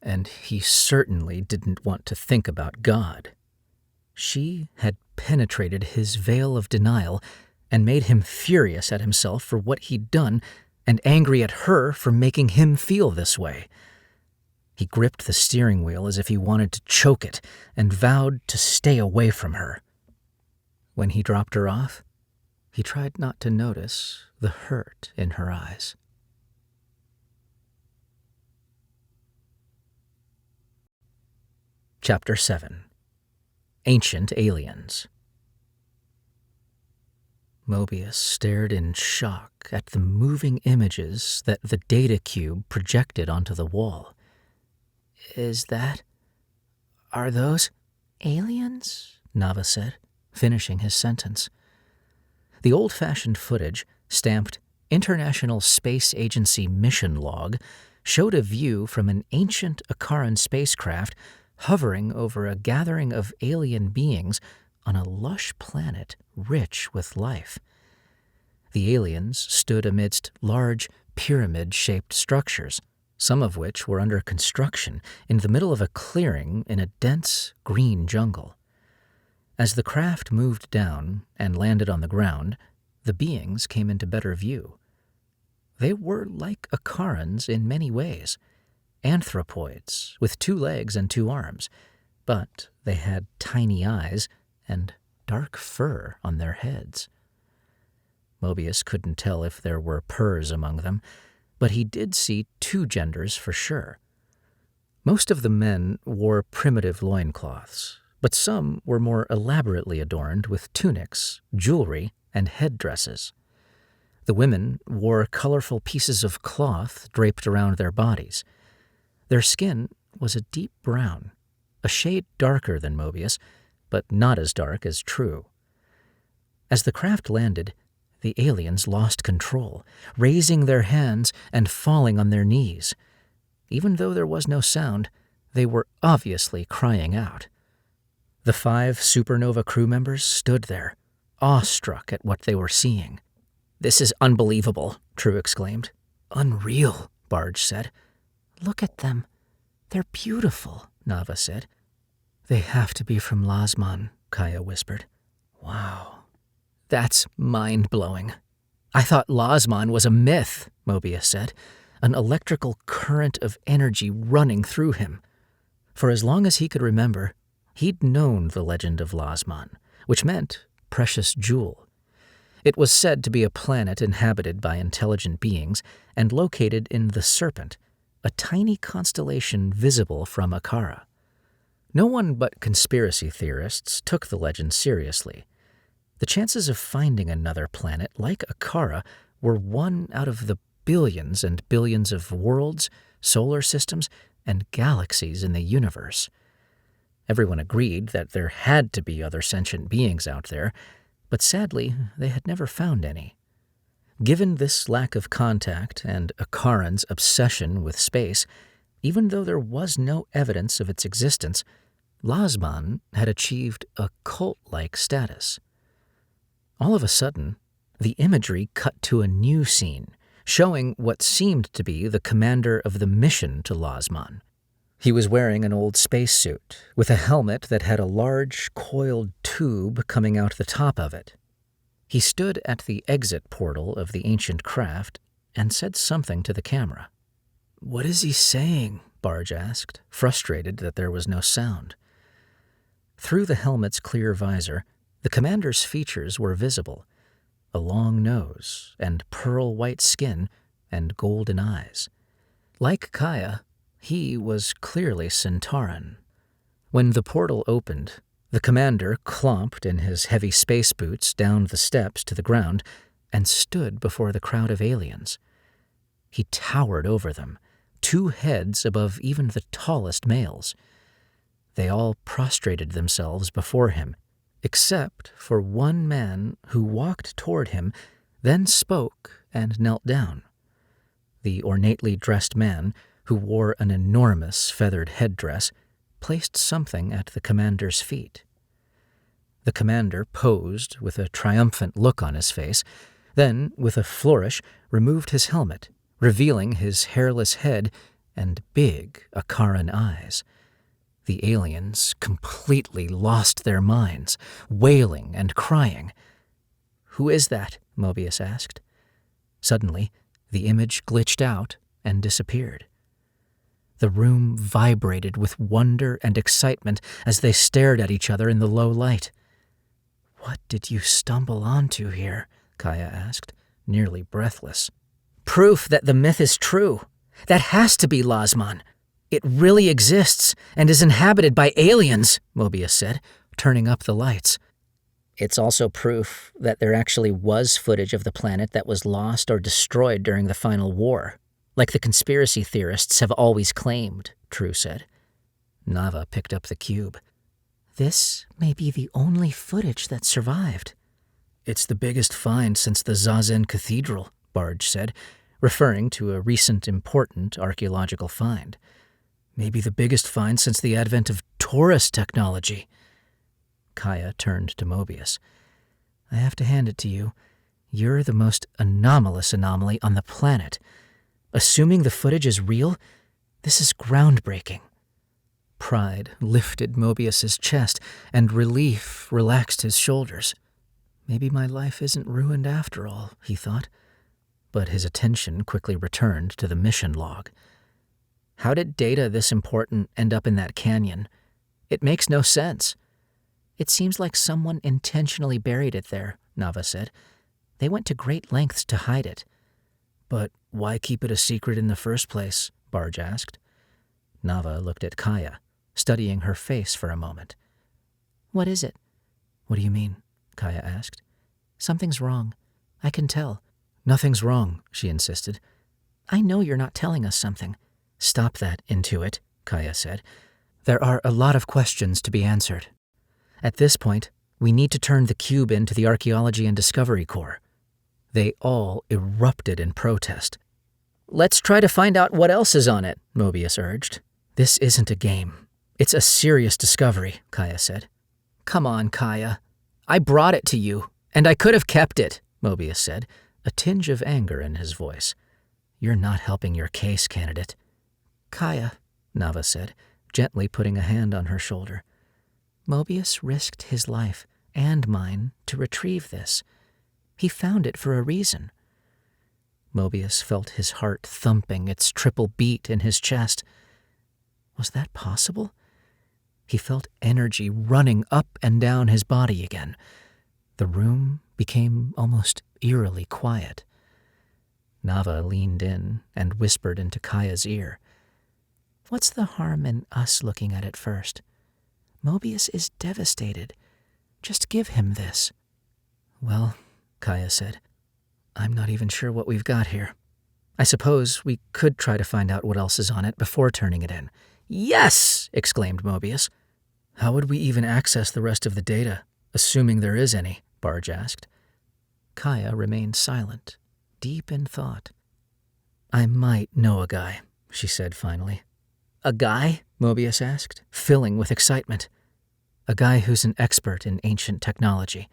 And he certainly didn't want to think about God. She had penetrated his veil of denial and made him furious at himself for what he'd done and angry at her for making him feel this way. He gripped the steering wheel as if he wanted to choke it and vowed to stay away from her. When he dropped her off, he tried not to notice the hurt in her eyes. Chapter 7. Ancient Aliens. Mobius stared in shock at the moving images that the data cube projected onto the wall. Are those? Aliens? Nava said, finishing his sentence. The old-fashioned footage, stamped International Space Agency Mission Log, showed a view from an ancient Akaran spacecraft hovering over a gathering of alien beings on a lush planet rich with life. The aliens stood amidst large pyramid-shaped structures, some of which were under construction in the middle of a clearing in a dense green jungle. As the craft moved down and landed on the ground, the beings came into better view. They were like Akarans in many ways, anthropoids with 2 legs and 2 arms, but they had tiny eyes and dark fur on their heads. Mobius couldn't tell if there were purs among them, but he did see 2 genders for sure. Most of the men wore primitive loincloths, but some were more elaborately adorned with tunics, jewelry, and headdresses. The women wore colorful pieces of cloth draped around their bodies. Their skin was a deep brown, a shade darker than Mobius, but not as dark as True. As the craft landed, the aliens lost control, raising their hands and falling on their knees. Even though there was no sound, they were obviously crying out. The 5 supernova crew members stood there, awestruck at what they were seeing. "This is unbelievable," True exclaimed. "Unreal," Barge said. "Look at them. They're beautiful," Nava said. "They have to be from Lasman," Kaya whispered. "Wow. That's mind-blowing. I thought Lasman was a myth," Mobius said, an electrical current of energy running through him. For as long as he could remember, he'd known the legend of Lasman, which meant precious jewel. It was said to be a planet inhabited by intelligent beings and located in the Serpent, a tiny constellation visible from Akara. No one but conspiracy theorists took the legend seriously. The chances of finding another planet like Akara were 1 out of the billions and billions of worlds, solar systems, and galaxies in the universe. Everyone agreed that there had to be other sentient beings out there, but sadly, they had never found any. Given this lack of contact and Akaran's obsession with space, even though there was no evidence of its existence, Lasman had achieved a cult-like status. All of a sudden, the imagery cut to a new scene, showing what seemed to be the commander of the mission to Lasman. He was wearing an old spacesuit, with a helmet that had a large, coiled tube coming out the top of it. He stood at the exit portal of the ancient craft and said something to the camera. "What is he saying?" Barge asked, frustrated that there was no sound. Through the helmet's clear visor, the commander's features were visible: a long nose and pearl-white skin and golden eyes. Like Kaya, he was clearly Centauran. When the portal opened, the commander clomped in his heavy space boots down the steps to the ground and stood before the crowd of aliens. He towered over them, 2 heads above even the tallest males. They all prostrated themselves before him, except for one man who walked toward him, then spoke and knelt down. The ornately dressed man, who wore an enormous feathered headdress, placed something at the commander's feet. The commander posed with a triumphant look on his face, then, with a flourish, removed his helmet, revealing his hairless head and big Akaran eyes. The aliens completely lost their minds, wailing and crying. "Who is that?" Mobius asked. Suddenly, The image glitched out and disappeared. The room vibrated with wonder and excitement as they stared at each other in the low light. "What did you stumble onto here?" Kaya asked, nearly breathless. "Proof that the myth is true. That has to be Lasman. It really exists and is inhabited by aliens," Mobius said, turning up the lights. "It's also proof that there actually was footage of the planet that was lost or destroyed during the final war, like the conspiracy theorists have always claimed," True said. Nava picked up the cube. "This may be the only footage that survived." "It's the biggest find since the Zazen Cathedral," Barge said, referring to a recent important archaeological find. "Maybe the biggest find since the advent of Taurus technology." Kaya turned to Mobius. "I have to hand it to you. You're the most anomalous anomaly on the planet. Assuming the footage is real, this is groundbreaking." Pride lifted Mobius's chest, and relief relaxed his shoulders. Maybe my life isn't ruined after all, he thought. But his attention quickly returned to the mission log. How did data this important end up in that canyon? It makes no sense. "It seems like someone intentionally buried it there," Nava said. "They went to great lengths to hide it." "But why keep it a secret in the first place?" Barge asked. Nava looked at Kaya, studying her face for a moment. "What is it?" "What do you mean?" Kaya asked. "Something's wrong. I can tell." "Nothing's wrong," she insisted. "I know you're not telling us something." "Stop that, Intuit," Kaya said. "There are a lot of questions to be answered. At this point, we need to turn the cube into the Archaeology and Discovery Corps." They all erupted in protest. "Let's try to find out what else is on it," Mobius urged. "This isn't a game. It's a serious discovery," Kaya said. "Come on, Kaya. I brought it to you, and I could have kept it," Mobius said, a tinge of anger in his voice. "You're not helping your case, candidate." "Kaya," Nava said, gently putting a hand on her shoulder. "Mobius risked his life, and mine, to retrieve this. He found it for a reason." Mobius felt his heart thumping its triple beat in his chest. Was that possible? He felt energy running up and down his body again. The room became almost eerily quiet. Nava leaned in and whispered into Kaya's ear. "What's the harm in us looking at it first? Mobius is devastated. Just give him this." "Well," Kaya said, "I'm not even sure what we've got here. I suppose we could try to find out what else is on it before turning it in." "Yes!" exclaimed Mobius. "How would we even access the rest of the data, assuming there is any?" Barge asked. Kaya remained silent, deep in thought. "I might know a guy," she said finally. "A guy?" Mobius asked, filling with excitement. "A guy who's an expert in ancient technology.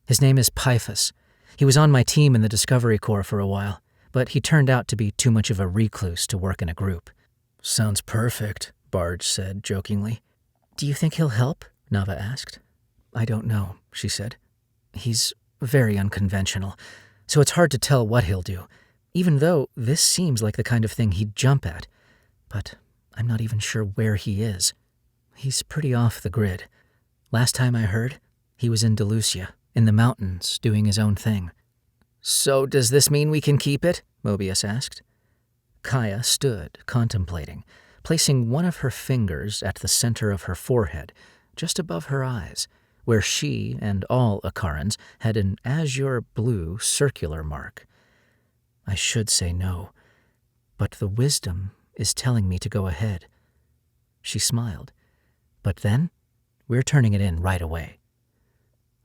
His name is Pyphus. He was on my team in the Discovery Corps for a while, but he turned out to be too much of a recluse to work in a group." "Sounds perfect," Barge said jokingly. "Do you think he'll help?" Nava asked. "I don't know," she said. "He's very unconventional, so it's hard to tell what he'll do, even though this seems like the kind of thing he'd jump at. But I'm not even sure where he is. He's pretty off the grid. Last time I heard, he was in Delusia, in the mountains, doing his own thing." "So does this mean we can keep it?" Mobius asked. Kaya stood, contemplating, placing one of her fingers at the center of her forehead, just above her eyes, where she and all Akarans had an azure blue circular mark. "I should say no, but the wisdom is telling me to go ahead." She smiled. "But then, we're turning it in right away."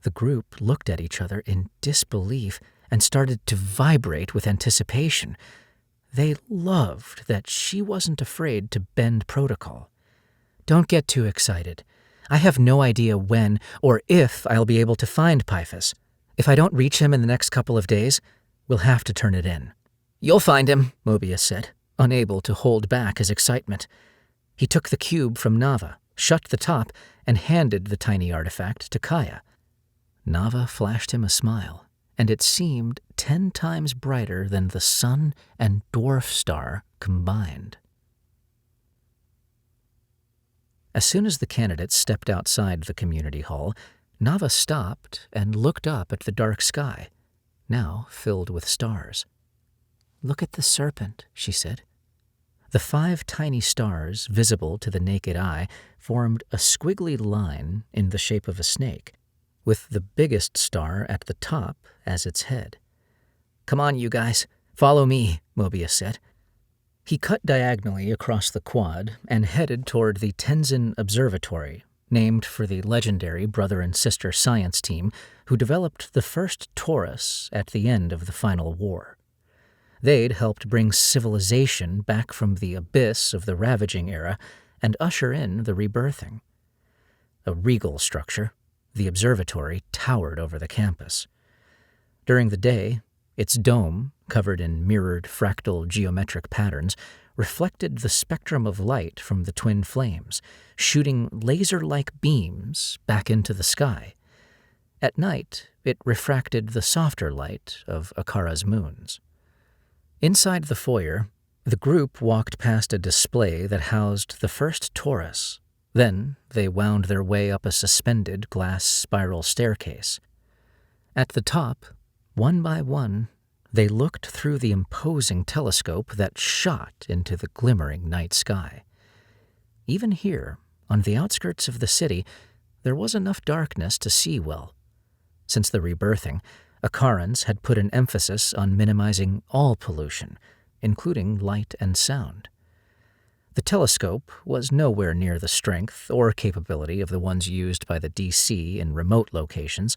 The group looked at each other in disbelief and started to vibrate with anticipation. They loved that she wasn't afraid to bend protocol. "Don't get too excited. I have no idea when or if I'll be able to find Pyphus. If I don't reach him in the next couple of days, we'll have to turn it in." "You'll find him," Mobius said, unable to hold back his excitement. He took the cube from Nava, shut the top, and handed the tiny artifact to Kaya. Nava flashed him a smile, and it seemed 10 times brighter than the sun and dwarf star combined. As soon as the candidates stepped outside the community hall, Nava stopped and looked up at the dark sky, now filled with stars. "Look at the serpent," she said. The 5 tiny stars, visible to the naked eye, formed a squiggly line in the shape of a snake, with the biggest star at the top as its head. "Come on, you guys. Follow me," Mobius said. He cut diagonally across the quad and headed toward the Tenzin Observatory, named for the legendary brother and sister science team who developed the first Taurus at the end of the final war. They'd helped bring civilization back from the abyss of the Ravaging Era and usher in the Rebirthing. A regal structure, the observatory towered over the campus. During the day, its dome, covered in mirrored fractal geometric patterns, reflected the spectrum of light from the twin flames, shooting laser-like beams back into the sky. At night, it refracted the softer light of Akara's moons. Inside the foyer, the group walked past a display that housed the first Taurus. Then they wound their way up a suspended glass spiral staircase. At the top, one by one, they looked through the imposing telescope that shot into the glimmering night sky. Even here, on the outskirts of the city, there was enough darkness to see well. Since the Rebirthing, Akarans had put an emphasis on minimizing all pollution, including light and sound. The telescope was nowhere near the strength or capability of the ones used by the DC in remote locations,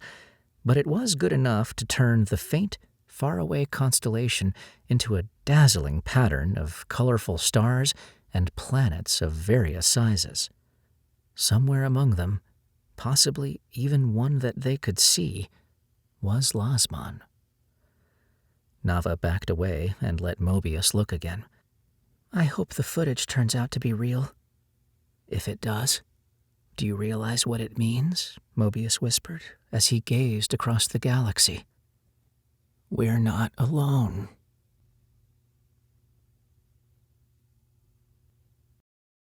but it was good enough to turn the faint, faraway constellation into a dazzling pattern of colorful stars and planets of various sizes. Somewhere among them, possibly even one that they could see, was Lasman. Nava backed away and let Mobius look again. "I hope the footage turns out to be real." "If it does, do you realize what it means?" Mobius whispered as he gazed across the galaxy. "We're not alone."